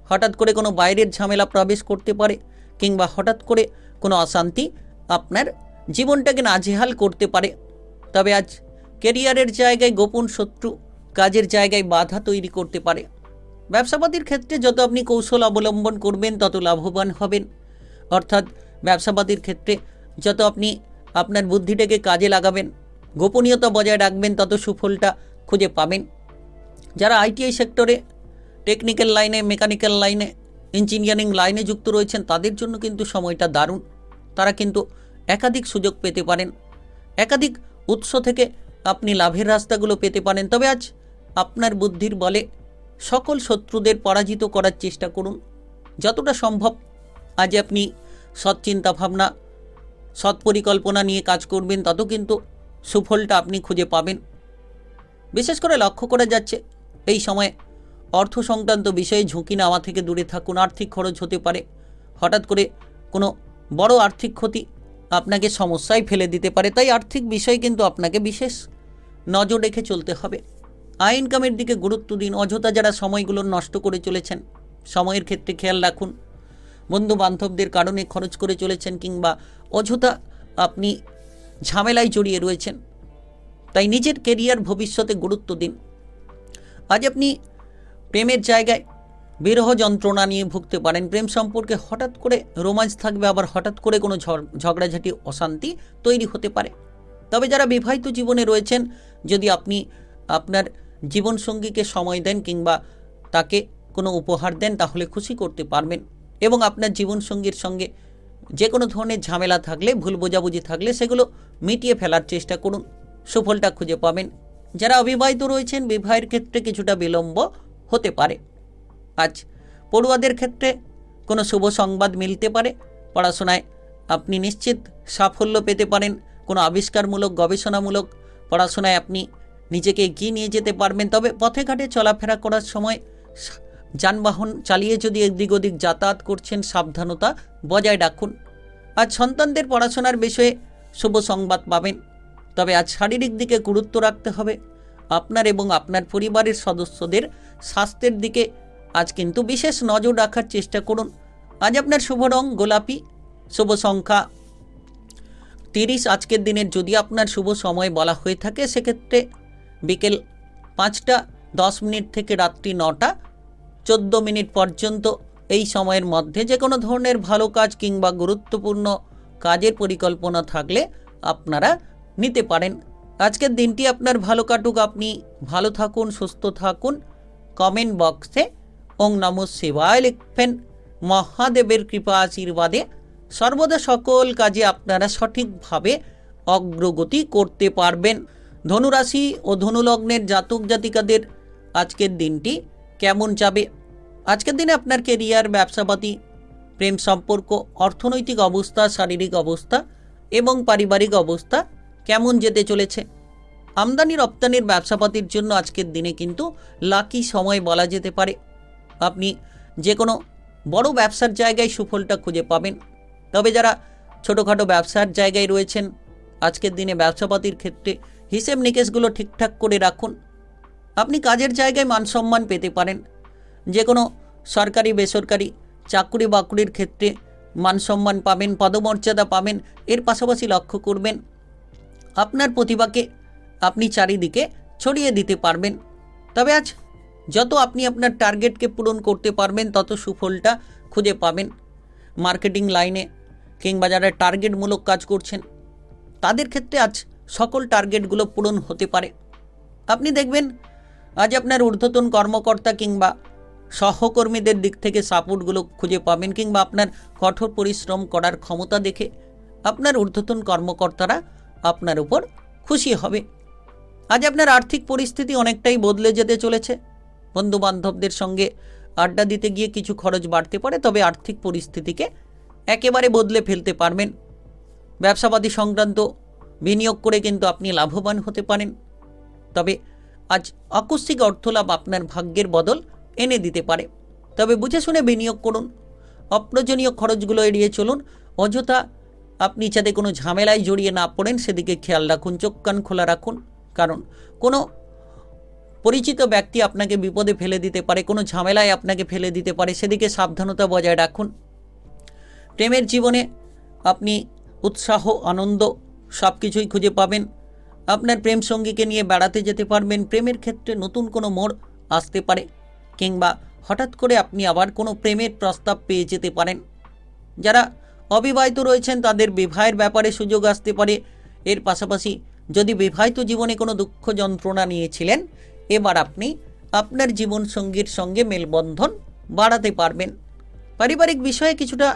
হঠাৎ করে কোনো বাইরের ঝামেলা প্রবেশ করতে পারে, কিংবা হঠাৎ করে কোনো অশান্তি আপনার জীবনটাকে নাজেহাল করতে পারে। তবে আজ কেরিয়ারের জায়গায় গোপন শত্রু কাজের জায়গায় বাধা তৈরি করতে পারে। ব্যবসাপাতির ক্ষেত্রে যত আপনি কৌশল অবলম্বন করবেন, তত লাভবান হবেন। অর্থাৎ ব্যবসাপাতির ক্ষেত্রে যত আপনি আপনার বুদ্ধিটাকে কাজে লাগাবেন, গোপনীয়তা বজায় রাখবেন, তত সুফলটা খুঁজে পাবেন। যারা আইটিআই সেক্টরে, টেকনিক্যাল লাইনে, মেকানিক্যাল লাইনে, ইঞ্জিনিয়ারিং লাইনে যুক্ত রয়েছেন, তাদের জন্য কিন্তু সময়টা দারুণ। তারা কিন্তু একাধিক সুযোগ পেতে পারেন, একাধিক উৎস থেকে আপনি লাভের রাস্তাগুলো পেতে পারেন। তবে আজ আপনার বুদ্ধির বলে সকল শত্রুদের পরাজিত করার চেষ্টা করুন যতটা সম্ভব। আজ আপনি সৎ চিন্তাভাবনা, সৎ পরিকল্পনা নিয়ে কাজ করবেন, তত কিন্তু সুফলটা আপনি খুঁজে পাবেন। বিশেষ করে লক্ষ্য করা যাচ্ছে এই সময়ে অর্থ সংক্রান্ত বিষয়ে ঝুঁকি নেওয়া থেকে দূরে থাকুন। আর্থিক খরচ হতে পারে, হঠাৎ করে কোনো বড় আর্থিক ক্ষতি আপনাকে সমস্যায় ফেলে দিতে পারে। তাই আর্থিক বিষয়ে কিন্তু আপনাকে বিশেষ নজর রেখে চলতে হবে। আয় ইনকামের দিকে গুরুত্ব দিন। অযথা যারা সময়গুলো নষ্ট করে চলেছেন, সময়ের ক্ষেত্রে খেয়াল রাখুন। বন্ধু বান্ধবদের কারণে খরচ করে চলেছেন, কিংবা অযথা আপনি ঝামেলায় জড়িয়ে রয়েছেন, তাই নিজের কেরিয়ার, ভবিষ্যতে গুরুত্ব দিন। আজ আপনি প্রেমের জায়গায় বিরহ যন্ত্রণা নিয়ে ভুগতে পারেন। প্রেম সম্পর্কে হঠাৎ করে রোমাঞ্চ থাকবে, আবার হঠাৎ করে কোনো ঝগড়াঝাটি, অশান্তি তৈরি হতে পারে। তবে যারা বিবাহিত জীবনে রয়েছেন, যদি আপনি আপনার জীবনসঙ্গীকে সময় দেন কিংবা তাকে কোনো উপহার দেন, তাহলে খুশি করতে পারবেন। এবং আপনার জীবনসঙ্গীর সঙ্গে যে কোনো ধরনের ঝামেলা থাকলে, ভুল বোঝাবুঝি থাকলে, সেগুলো মিটিয়ে ফেলার চেষ্টা করুন, সুফলটা খুঁজে পাবেন। যারা অবিবাহিত রয়েছেন, বিবাহের ক্ষেত্রে কিছুটা বিলম্ব হতে পারে। আজ পড়ুয়াদের ক্ষেত্রে কোনো শুভ সংবাদ মিলতে পারে। পড়াশোনায় আপনি নিশ্চিত সাফল্য পেতে পারেন। কোনো আবিষ্কারমূলক, গবেষণামূলক পড়াশোনায় আপনি নিজেকে এগিয়ে নিয়ে যেতে পারবেন। তবে পথে ঘাটে চলাফেরা করার সময় যানবাহন চালিয়ে যদি এদিক ওদিক যাতায়াত করছেন, সাবধানতা বজায় রাখুন। আজ সন্তানদের পড়াশোনার বিষয়ে শুভ সংবাদ পাবেন। তবে আজ শারীরিক দিকে গুরুত্ব রাখতে হবে। আপনার এবং আপনার পরিবারের সদস্যদের স্বাস্থ্যের দিকে আজ কিন্তু বিশেষ নজর রাখার চেষ্টা করুন। আজ আপনার শুভ রং গোলাপি, শুভ সংখ্যা 30। আজকের দিনের যদি আপনার শুভ সময় বলা হয়ে থাকে, সেক্ষেত্রে বিকেল 10 মিনিট থেকে রাত্রি 9টা 14 মিনিট পর্যন্ত এই সময়ের মধ্যে যে কোনো ধরনের ভালো কাজ কিংবা গুরুত্বপূর্ণ কাজের পরিকল্পনা থাকলে আপনারা নিতে পারেন। আজকের দিনটি আপনার ভালো কাটুক, আপনি ভালো থাকুন, সুস্থ থাকুন। কমেন্ট বক্সে ওং নমঃ শিবায় লিখবেন। মহাদেবের কৃপা আশীর্বাদে সর্বদা সকল কাজে আপনারা সঠিকভাবে অগ্রগতি করতে পারবেন। ধনুরাশি ও ধনুলগ্নের জাতক জাতিকাদের আজকের দিনটি কেমন যাবে? আজকের দিনে আপনার কেরিয়ার, ব্যবসাপাতি, প্রেম সম্পর্ক, অর্থনৈতিক অবস্থা, শারীরিক অবস্থা এবং পারিবারিক অবস্থা কেমন যেতে চলেছে? আমদানি রপ্তানির ব্যবসাপাতির জন্য আজকের দিনে কিন্তু লাকি সময় বলা যেতে পারে। আপনি যে কোনো বড় ব্যবসার জায়গায় সুফলটা খুঁজে পাবেন। তবে যারা ছোটোখাটো ব্যবসার জায়গায় রয়েছেন, আজকের দিনে ব্যবসাপাতির ক্ষেত্রে হিসেব নিকেশগুলো ঠিকঠাক করে রাখুন। আপনি কাজের জায়গায় মানসম্মান পেতে পারেন। যে কোনো সরকারি বেসরকারি চাকরি বাকরির ক্ষেত্রে মানসম্মান পাবেন, পদমর্যাদা পাবেন। এর পাশাপাশি লক্ষ্য করবেন আপনার প্রতিভাকে আপনি চারিদিকে ছড়িয়ে দিতে পারবেন। তবে আজ যত আপনি আপনার টার্গেটকে পূরণ করতে পারবেন তত সুফলটা খুঁজে পাবেন। মার্কেটিং লাইনে কিংবা যারা টার্গেটমূলক কাজ করছেন তাদের ক্ষেত্রে আজ সকল টার্গেটগুলো পূরণ হতে পারে। আপনি দেখবেন আজ আপনার ঊর্ধ্বতন কর্মকর্তা কিংবা সহকর্মীদের দিক থেকে সাপোর্টগুলো খুঁজে পাবেন, কিংবা আপনার কঠোর পরিশ্রম করার ক্ষমতা দেখে আপনার ঊর্ধ্বতন কর্মকর্তারা আপনার উপর খুশি হবে। আজ আপনার আর্থিক পরিস্থিতি অনেকটাই বদলে যেতে চলেছে। বন্ধুবান্ধবদের সঙ্গে আড্ডা দিতে গিয়ে কিছু খরচ বাড়তে পারে, তবে আর্থিক পরিস্থিতিকে একেবারে বদলে ফেলতে পারবেন। ব্যবসাবাদী সংক্রান্ত বিনিয়োগ করে কিন্তু আপনি লাভবান হতে পারেন। তবে আজ আকস্মিক অর্থলাভ আপনার ভাগ্যের বদল এনে দিতে পারে। তবে বুঝে শুনে বিনিয়োগ করুন, অপ্রয়োজনীয় খরচগুলো এড়িয়ে চলুন। অযথা আপনি যাতে কোনো ঝামেলায় জড়িয়ে না পড়েন সেদিকে খেয়াল রাখুন, চোখ কান খোলা রাখুন। কারণ কোনো পরিচিত ব্যক্তি আপনাকে বিপদে ফেলে দিতে পারে, কোনো ঝামেলায় আপনাকে ফেলে দিতে পারে, সেদিকে সাবধানতা বজায় রাখুন। প্রেমের জীবনে আপনি উৎসাহ, আনন্দ সব কিছুই খুঁজে পাবেন। আপনার প্রেম সঙ্গীকে নিয়ে বেড়াতে যেতে পারবেন। প্রেমের ক্ষেত্রে নতুন কোনো মোড় আসতে পারে, কিংবা হঠাৎ করে আপনি আবার কোনো প্রেমের প্রস্তাব পেয়ে যেতে পারেন। যারা অবিবাহিত রয়েছেন তাদের বিবাহের ব্যাপারে সুযোগ আসতে পারে। এর পাশাপাশি যদি বিবাহিত জীবনে কোনো দুঃখ যন্ত্রণা নিয়েছিলেন, এবার আপনি আপনার জীবনসঙ্গীর সঙ্গে মেলবন্ধন বাড়াতে পারবেন। পারিবারিক বিষয়ে কিছুটা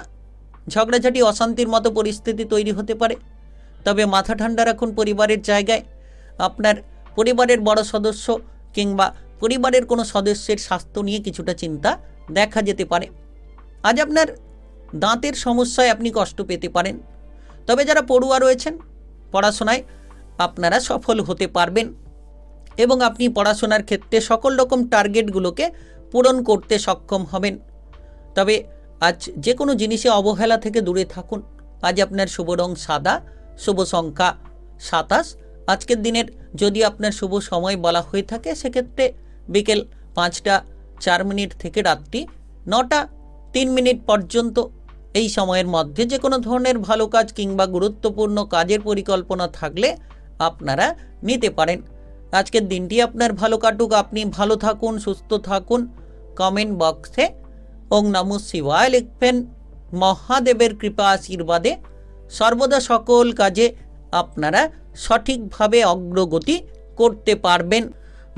ঝগড়াঝাটি, অশান্তির মতো পরিস্থিতি তৈরি হতে পারে। তবে মাথা ঠান্ডা রাখুন। পরিবারের জায়গায় আপনার পরিবারের বড় সদস্য কিংবা পরিবারের কোনো সদস্যের স্বাস্থ্য নিয়ে কিছুটা চিন্তা দেখা যেতে পারে। আজ আপনার দাঁতের সমস্যায় আপনি কষ্ট পেতে পারেন। তবে যারা পড়ুয়া রয়েছেন, পড়াশোনায় আপনারা সফল হতে পারবেন এবং আপনি পড়াশোনার ক্ষেত্রে সকল রকম টার্গেটগুলোকে পূরণ করতে সক্ষম হবেন। তবে আজ যে কোনো জিনিসে অবহেলা থেকে দূরে থাকুন। আজ আপনার শুভ রং সাদা, শুভ সংখ্যা 27। আজকের দিনের যদি আপনার শুভ সময় বলা হয়ে থাকে সেক্ষেত্রে বিকেল 5টা 4 মিনিট থেকে রাত্রি 9টা 3 মিনিট পর্যন্ত এই সময়ের মধ্যে যে কোনো ধরনের ভালো কাজ কিংবা গুরুত্বপূর্ণ কাজের পরিকল্পনা থাকলে আপনারা নিতে পারেন। আজকের দিনটি আপনার ভালো কাটুক, আপনি ভালো থাকুন, সুস্থ থাকুন। কমেন্ট বক্সে ওং নমঃ শিবায় লিখবেন। মহাদেবের কৃপা আশীর্বাদে সর্বদা সকল কাজে আপনারা সঠিকভাবে অগ্রগতি করতে পারবেন।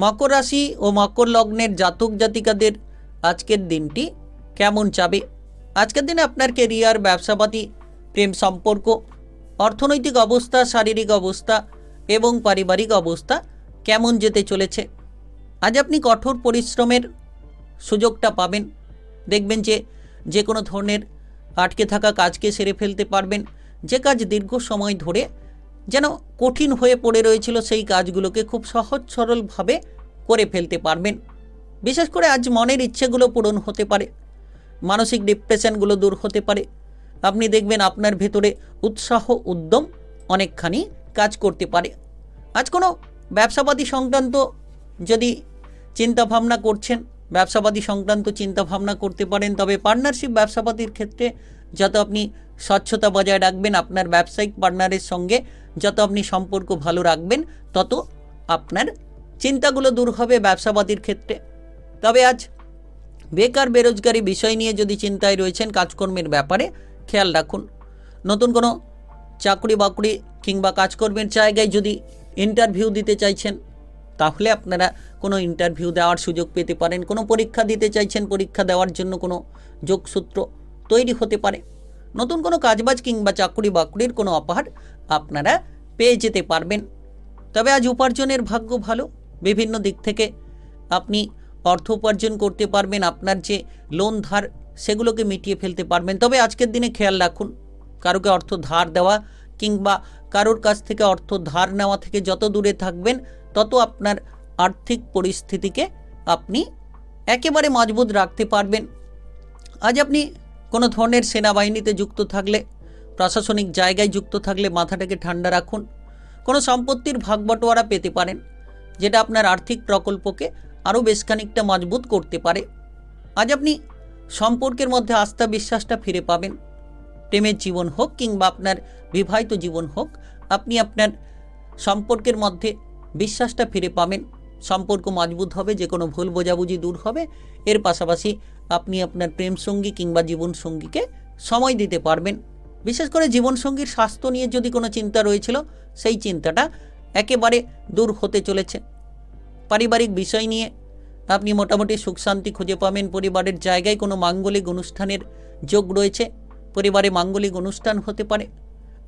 মকর রাশি ও মকর লগ্নের জাতক জাতিকাদের আজকের দিনটি কেমন যাবে? আজকের দিনে আপনার কেরিয়ার, ব্যবসাপাতি, প্রেম সম্পর্ক, অর্থনৈতিক অবস্থা, শারীরিক অবস্থা এবং পারিবারিক অবস্থা কেমন যেতে চলেছে? আজ আপনি কঠোর পরিশ্রমের সুযোগটা পাবেন। দেখবেন যে কোনো ধরনের আটকে থাকা কাজকে সেরে ফেলতে পারবেন। যে কাজ দীর্ঘ সময় ধরে যেন কঠিন হয়ে পড়ে রয়েছিল সেই কাজগুলোকে খুব সহজ সরলভাবে করে ফেলতে পারবেন। বিশেষ করে আজ মনের ইচ্ছেগুলো পূরণ হতে পারে, মানসিক ডিপ্রেশনগুলো দূর হতে পারে। আপনি দেখবেন আপনার ভেতরে উৎসাহ, উদ্যম অনেকখানি কাজ করতে পারে। আজ কোনো ব্যবসাবাদী সংক্রান্ত যদি চিন্তাভাবনা করছেন, ব্যবসাবাদী সংক্রান্ত চিন্তাভাবনা করতে পারেন। তবে পার্টনারশিপ ব্যবসাপাতির ক্ষেত্রে যত আপনি স্বচ্ছতা বজায় রাখবেন, আপনার ব্যবসায়িক পার্টনারের সঙ্গে যত আপনি সম্পর্ক ভালো রাখবেন, তত আপনার চিন্তাগুলো দূর হবে ব্যবসাপাতির ক্ষেত্রে। তবে আজ বেকার বেরোজগারি বিষয় নিয়ে যদি চিন্তায় রয়েছেন, কাজকর্মের ব্যাপারে খেয়াল রাখুন। নতুন কোনো চাকরি বাকরি কিংবা কাজকর্মের জায়গায় যদি ইন্টারভিউ দিতে চাইছেন, তাহলে আপনারা কোনো ইন্টারভিউ দেওয়ার সুযোগ পেতে পারেন। কোনো পরীক্ষা দিতে চাইছেন, পরীক্ষা দেওয়ার জন্য কোনো যোগসূত্র তৈরি হতে পারে। নতুন কোনো কাজবাজ কিংবা চাকরি বাকরির কোনো অফার আপনারা পেয়ে যেতে পারবেন। তবে আজ উপার্জনের ভাগ্য ভালো। বিভিন্ন দিক থেকে আপনি অর্থ উপার্জন করতে পারবেন। আপনার যে লোন ধার সেগুলোকে মিটিয়ে ফেলতে পারবেন। তবে আজকের দিনে খেয়াল রাখুন, কারোকে অর্থ ধার দেওয়া কিংবা কারোর কাছ থেকে অর্থ ধার নেওয়া থেকে যত দূরে থাকবেন, তত আপনার আর্থিক পরিস্থিতিকে আপনি একেবারে মজবুত রাখতে পারবেন। আজ আপনি কোনো ধরনের সেনাবাহিনীতে যুক্ত থাকলে, প্রশাসনিক জায়গায় যুক্ত থাকলে মাথাটাকে ঠান্ডা রাখুন। কোনো সম্পত্তির ভাগ বটোয়ারা পেতে পারেন, যেটা আপনার আর্থিক প্রকল্পকে আরও বেশ খানিকটা মজবুত করতে পারে। আজ আপনি সম্পর্কের মধ্যে আস্থা বিশ্বাসটা ফিরে পাবেন। প্রেমের জীবন হোক কিংবা আপনার বিবাহিত জীবন হোক, আপনি আপনার সম্পর্কের মধ্যে বিশ্বাসটা ফিরে পাবেন। সম্পর্ক মজবুত হবে, যে কোনো ভুল বোঝাবুঝি দূর হবে। এর পাশাপাশি আপনি আপনার প্রেম সঙ্গী কিংবা জীবনসঙ্গীকে সময় দিতে পারবেন। বিশেষ করে জীবনসঙ্গীর স্বাস্থ্য নিয়ে যদি কোনো চিন্তা রয়েছিল, সেই চিন্তাটা একেবারে দূর হতে চলেছে। পারিবারিক বিষয় নিয়ে আপনি মোটামুটি সুখ শান্তি খুঁজে পাবেন। পরিবারের জায়গায় কোনো মাঙ্গলিক অনুষ্ঠানের যোগ রয়েছে, পরিবারে মাঙ্গলিক অনুষ্ঠান হতে পারে।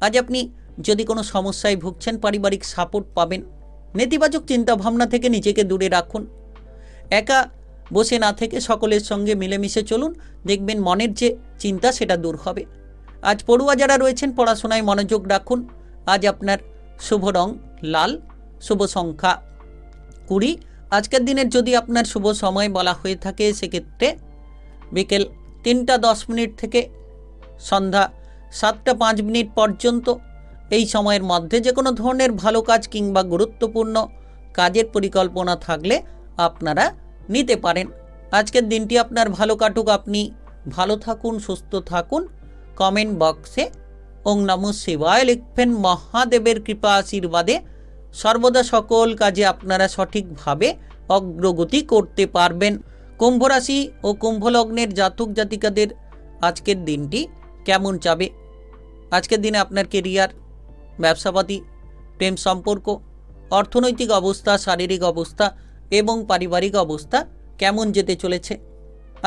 আজ আপনি যদি কোনো সমস্যায় ভুগছেন, পারিবারিক সাপোর্ট পাবেন। নেতিবাচক চিন্তাভাবনা থেকে নিজেকে দূরে রাখুন। একা বসে না থেকে সকলের সঙ্গে মিলেমিশে চলুন, দেখবেন মনের যে চিন্তা সেটা দূর হবে। আজ পড়ুয়া যারা রয়েছেন, পড়াশোনায় মনোযোগ রাখুন। আজ আপনার শুভ রং লাল, শুভ সংখ্যা 20। আজকের দিনের যদি আপনার শুভ সময় বলা হয়ে থাকে, সেক্ষেত্রে বিকেল 3টা 10 থেকে সন্ধ্যা 7টা 5 পর্যন্ত। এই সময়ের মধ্যে যে কোনো ধরনের ভালো কাজ কিংবা গুরুত্বপূর্ণ কাজের পরিকল্পনা থাকলে আপনারা নিতে পারেন। আজকের দিনটি আপনার ভালো কাটুক। আপনি ভালো থাকুন, সুস্থ থাকুন। কমেন্ট বক্সে ওং নমঃ শিবায় লিখবেন। মহাদেবের কৃপা আশীর্বাদে সর্বদা সকল কাজে আপনারা সঠিকভাবে অগ্রগতি করতে পারবেন। কুম্ভ রাশি ও কুম্ভ লগ্নের জাতক জাতিকাদের আজকের দিনটি কেমন যাবে? আজকের দিনে আপনার কেরিয়ার, ব্যবসাপাতি, প্রেম সম্পর্ক, অর্থনৈতিক অবস্থা, শারীরিক অবস্থা এবং পারিবারিক অবস্থা কেমন যেতে চলেছে?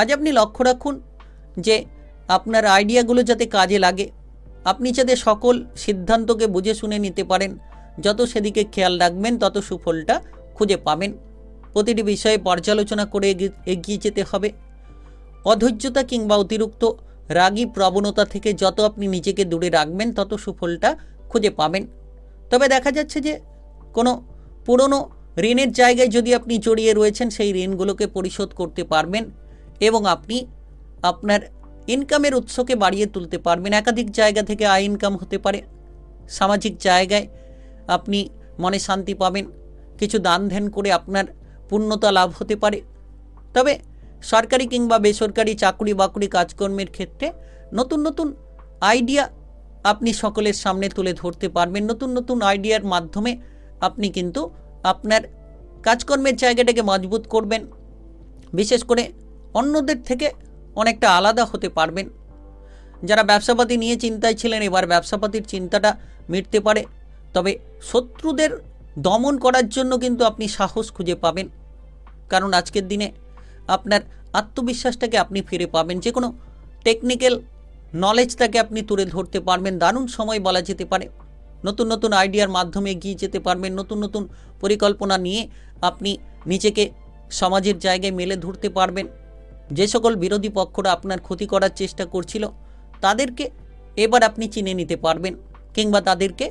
আজ আপনি লক্ষ্য রাখুন যে আপনার আইডিয়াগুলো যাতে কাজে লাগে। আপনি যাতে সকল সিদ্ধান্তকে বুঝে শুনে নিতে পারেন। যত সেদিকে খেয়াল রাখবেন, তত সুফলটা খুঁজে পাবেন। প্রতিটি বিষয়ে পর্যালোচনা করে এগিয়ে যেতে হবে। অধৈর্যতা কিংবা অতিরিক্ত রাগী প্রবণতা থেকে যত আপনি নিজেকে দূরে রাখবেন, তত সুফলটা খুঁজে পাবেন। তবে দেখা যাচ্ছে যে কোনো পুরনো ঋণের জায়গায় যদি আপনি জড়িয়ে রয়েছেন, সেই ঋণগুলোকে পরিশোধ করতে পারবেন এবং আপনি আপনার ইনকামের উৎসকে বাড়িয়ে তুলতে পারবেন। একাধিক জায়গা থেকে আয় ইনকাম হতে পারে। সামাজিক জায়গায় আপনি মনে শান্তি পাবেন। কিছু দান ধ্যান করে আপনার পূর্ণতা লাভ হতে পারে। তবে সরকারি কিংবা বেসরকারি চাকরি বাকরি কাজকর্মের ক্ষেত্রে নতুন নতুন আইডিয়া আপনি সকলের সামনে তুলে ধরতে পারবেন। নতুন নতুন আইডিয়ার মাধ্যমে আপনি কিন্তু আপনার কাজকর্মের জায়গাটাকে মজবুত করবেন। বিশেষ করে অন্যদের থেকে অনেকটা আলাদা হতে পারবেন। যারা ব্যবসাপাতি নিয়ে চিন্তায় ছিলেন, এবার ব্যবসাপাতির চিন্তাটা মিটতে পারে। তবে শত্রুদের দমন করার জন্য কিন্তু আপনি সাহস খুঁজে পাবেন, কারণ আজকের দিনে আপনার আত্মবিশ্বাসটাকে আপনি ফিরে পাবেন। যে কোনো টেকনিক্যাল নলেজটাকে আপনি তুলে ধরতে পারবেন। দারুণ সময় বলা যেতে পারে। নতুন নতুন আইডিয়ার মাধ্যমে এগিয়ে যেতে পারবেন। নতুন নতুন পরিকল্পনা নিয়ে আপনি নিজেকে সমাজের জায়গায় মেলে ধরতে পারবেন। যে সকল বিরোধী পক্ষরা আপনার ক্ষতি করার চেষ্টা করছিল, তাদেরকে এবার আপনি চিনে নিতে পারবেন কিংবা তাদেরকে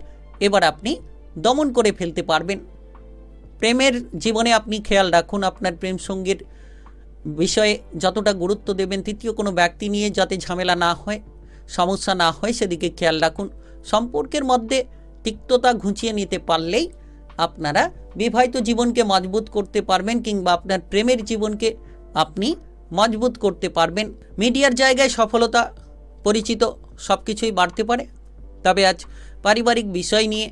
এবার আপনি দমন করে ফেলতে পারবেন। প্রেমের জীবনে আপনি খেয়াল রাখুন, আপনার প্রেম সঙ্গীর বিষয়ে যতটা গুরুত্ব দেবেন, তৃতীয় কোনো ব্যক্তি নিয়ে যাতে ঝামেলা না হয়, সমস্যা না হয়, সেদিকে খেয়াল রাখুন। সম্পর্কের মধ্যে তিক্ততা ঘুচিয়ে নিতে পারলেই আপনারা বিবাহিত জীবনকে মজবুত করতে পারবেন কিংবা আপনার প্রেমের জীবনকে আপনি মজবুত করতে পারবেন। মিডিয়ার জায়গায় সফলতা, পরিচিত সব কিছুই বাড়তে পারে। তবে আজ পারিবারিক বিষয় নিয়ে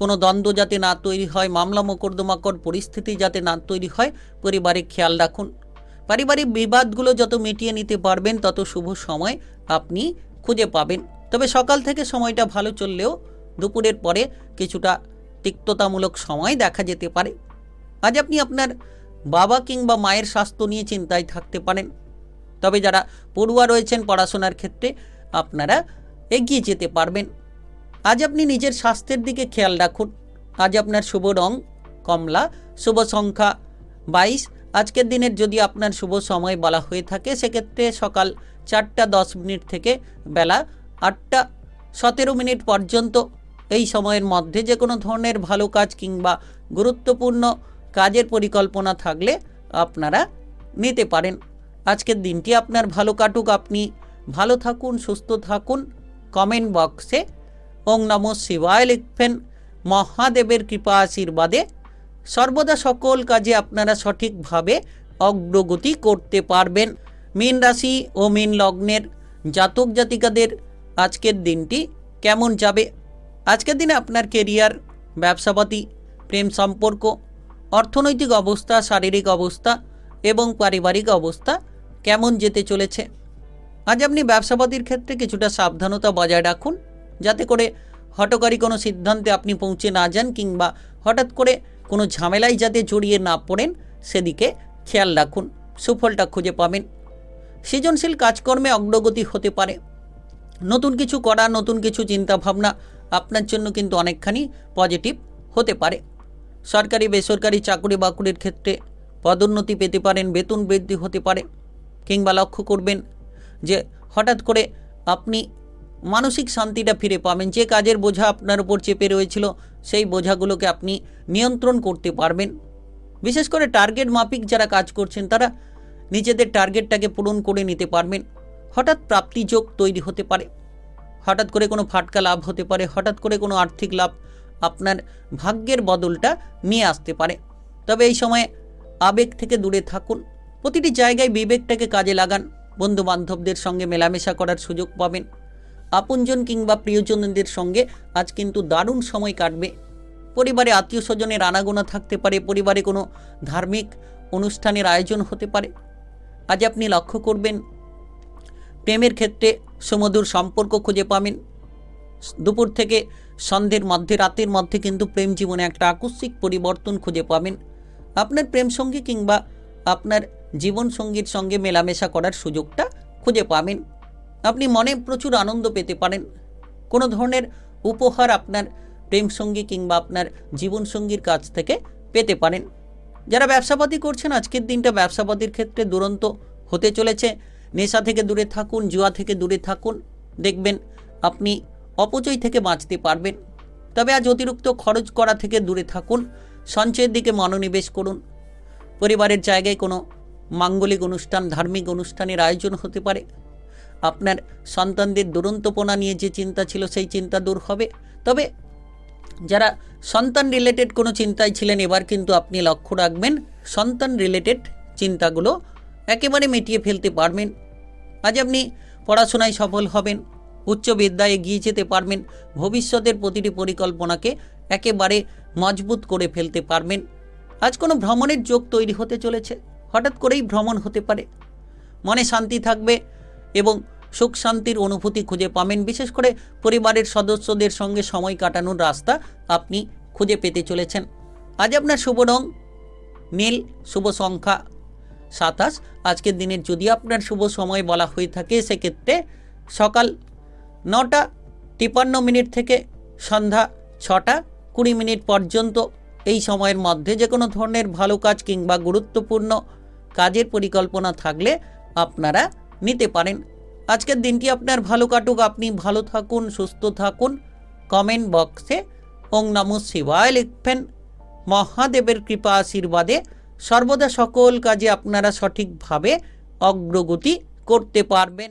কোনো দ্বন্দ্ব যাতে না তৈরি হয়, মামলা মোকদ্দমাকর পরিস্থিতি যাতে না তৈরি হয়, পরিবারে খেয়াল রাখুন। পারিবারিক বিবাদগুলো যত মিটিয়ে নিতে পারবেন তত শুভ সময় আপনি খুঁজে পাবেন। তবে সকাল থেকে সময়টা ভালো চললেও দুপুরের পরে কিছুটা তিক্ততামূলক সময় দেখা যেতে পারে। আজ আপনি আপনার বাবা কিংবা মায়ের স্বাস্থ্য নিয়ে চিন্তায় থাকতে পারেন। তবে যারা পড়ুয়া রয়েছেন পড়াশোনার ক্ষেত্রে আপনারা এগিয়ে যেতে পারবেন। আজ আপনি নিজের স্বাস্থ্যের দিকে খেয়াল রাখুন। আজ আপনার শুভ রং কমলা, শুভ সংখ্যা 22। আজকের দিনের যদি আপনার শুভ সময় বলা হয়ে থাকে সেক্ষেত্রে সকাল 4:10 থেকে বেলা 8:17 পর্যন্ত। এই সময়ের মধ্যে যে কোনো ধরনের ভালো কাজ কিংবা গুরুত্বপূর্ণ কাজের পরিকল্পনা থাকলে আপনারা নিতে পারেন। আজকের দিনটি আপনার ভালো কাটুক, আপনি ভালো থাকুন, সুস্থ থাকুন। কমেন্ট বক্সে ওং নমঃ শিবায় লিখবেন। মহাদেবের কৃপা আশীর্বাদে সর্বদা সকল কাজে আপনারা সঠিকভাবে অগ্রগতি করতে পারবেন। মীন রাশি ও মীন লগ্নের জাতক জাতিকাদের আজকের দিনটি কেমন যাবে? আজকের দিনে আপনার কেরিয়ার, ব্যবসাপাতি, প্রেম সম্পর্ক, অর্থনৈতিক অবস্থা, শারীরিক অবস্থা এবং পারিবারিক অবস্থা কেমন যেতে চলেছে? আজ আপনি ব্যবসাপাতির ক্ষেত্রে কিছুটা সাবধানতা বজায় রাখুন, যাতে করে হঠকারী কোনো সিদ্ধান্তে আপনি পৌঁছে না যান কিংবা হঠাৎ করে কোনো ঝামেলায় যাতে জড়িয়ে না পড়েন সেদিকে খেয়াল রাখুন। সুফলটা খুঁজে পাবেন। সৃজনশীল কাজকর্মে অগ্রগতি হতে পারে। নতুন কিছু করা, নতুন কিছু চিন্তাভাবনা আপনার জন্য কিন্তু অনেকখানি পজিটিভ হতে পারে। সরকারি বেসরকারি চাকরি বাকরির ক্ষেত্রে পদোন্নতি পেতে পারেন, বেতন বৃদ্ধি হতে পারে। কিংবা লক্ষ্য করবেন যে হঠাৎ করে আপনি মানসিক শান্তিটা ফিরে পাবেন। যে কাজের বোঝা আপনার উপর চেপে রয়েছিল সেই বোঝাগুলোকে আপনি নিয়ন্ত্রণ করতে পারবেন। বিশেষ করে টার্গেট মাফিক যারা কাজ করছেন তারা নিজেদের টার্গেটটাকে পূরণ করে নিতে পারবেন। হঠাৎ প্রাপ্তিযোগ তৈরি হতে পারে, হঠাৎ করে কোনো ফাটকা লাভ হতে পারে, হঠাৎ করে কোনো আর্থিক লাভ আপনার ভাগ্যের বদলটা নিয়ে আসতে পারে। তবে এই সময়ে আবেগ থেকে দূরে থাকুন। প্রতিটি জায়গায় বিবেকটাকে কাজে লাগান। বন্ধু বান্ধবদের সঙ্গে মেলামেশা করার সুযোগ পাবেন। আপনজন কিংবা প্রিয়জনদের সঙ্গে আজ কিন্তু দারুণ সময় কাটবে। পরিবারে আত্মীয় স্বজনের আনাগোনা থাকতে পারে, পরিবারে কোনো ধার্মিক অনুষ্ঠানের আয়োজন হতে পারে। আজ আপনি লক্ষ্য করবেন প্রেমের ক্ষেত্রে সুমধুর সম্পর্ক খুঁজে পাবেন। দুপুর থেকে সন্ধ্যের মধ্যে, রাতের মধ্যে কিন্তু প্রেম জীবনে একটা আকস্মিক পরিবর্তন খুঁজে পাবেন। আপনার প্রেম সঙ্গী কিংবা আপনার জীবন সঙ্গীর সঙ্গে মেলামেশা করার সুযোগটা খুঁজে পাবেন। আপনি মনে প্রচুর আনন্দ পেতে পারেন। কোনো ধরনের উপহার আপনার প্রেম সঙ্গী কিংবা আপনার জীবন সঙ্গীর কাছ থেকে পেতে পারেন। যারা ব্যবসাপাতি করছেন আজকের দিনটা ব্যবসাপাতির ক্ষেত্রে দুরন্ত হতে চলেছে। নেশা থেকে দূরে থাকুন, জুয়া থেকে দূরে থাকুন, দেখবেন আপনি অপচয় থেকে বাঁচতে পারবেন। তবে আজ অতিরিক্ত খরচ করা থেকে দূরে থাকুন, সঞ্চয়ের দিকে মনোনিবেশ করুন। পরিবারের জায়গায় কোনো মাঙ্গলিক অনুষ্ঠান, ধার্মিক অনুষ্ঠানের আয়োজন হতে পারে। আপনার সন্তানদের দুরন্তপনা নিয়ে যে চিন্তা ছিল সেই চিন্তা দূর হবে। তবে যারা সন্তান রিলেটেড কোনো চিন্তায় ছিলেন এবার কিন্তু আপনি লক্ষ্য রাখবেন সন্তান রিলেটেড চিন্তাগুলো একেবারে মিটিয়ে ফেলতে পারবেন। আজ আপনি পড়াশোনায় সফল হবেন, উচ্চ বিদ্যায় এগিয়ে যেতে পারবেন, ভবিষ্যতের প্রতিটি পরিকল্পনাকে একেবারে মজবুত করে ফেলতে পারবেন। আজ কোনো ভ্রমণের যোগ তৈরি হতে চলেছে, হঠাৎ করেই ভ্রমণ হতে পারে। মনে শান্তি থাকবে এবং সুখ শান্তির অনুভূতি খুঁজে পাবেন। বিশেষ করে পরিবারের সদস্যদের সঙ্গে সময় কাটানোর রাস্তা আপনি খুঁজে পেতে চলেছেন। আজ আপনার শুভ রং নীল, শুভ সংখ্যা 27। আজকের দিনের যদি আপনার শুভ সময় বলা হয়ে থাকে সেক্ষেত্রে সকাল 9:53 থেকে সন্ধ্যা 6:20 পর্যন্ত। এই সময়ের মধ্যে যে কোনো ধরনের ভালো কাজ কিংবা গুরুত্বপূর্ণ কাজের পরিকল্পনা থাকলে আপনারা নিতে পারেন। আজকের দিনটি আপনার ভালো কাটুক, আপনি ভালো থাকুন, সুস্থ থাকুন। কমেন্ট বক্সে ওং নমঃ শিবায় লিখবেন। মহাদেবের কৃপা আশীর্বাদে সর্বদা সকল কাজে আপনারা সঠিকভাবে অগ্রগতি করতে পারবেন।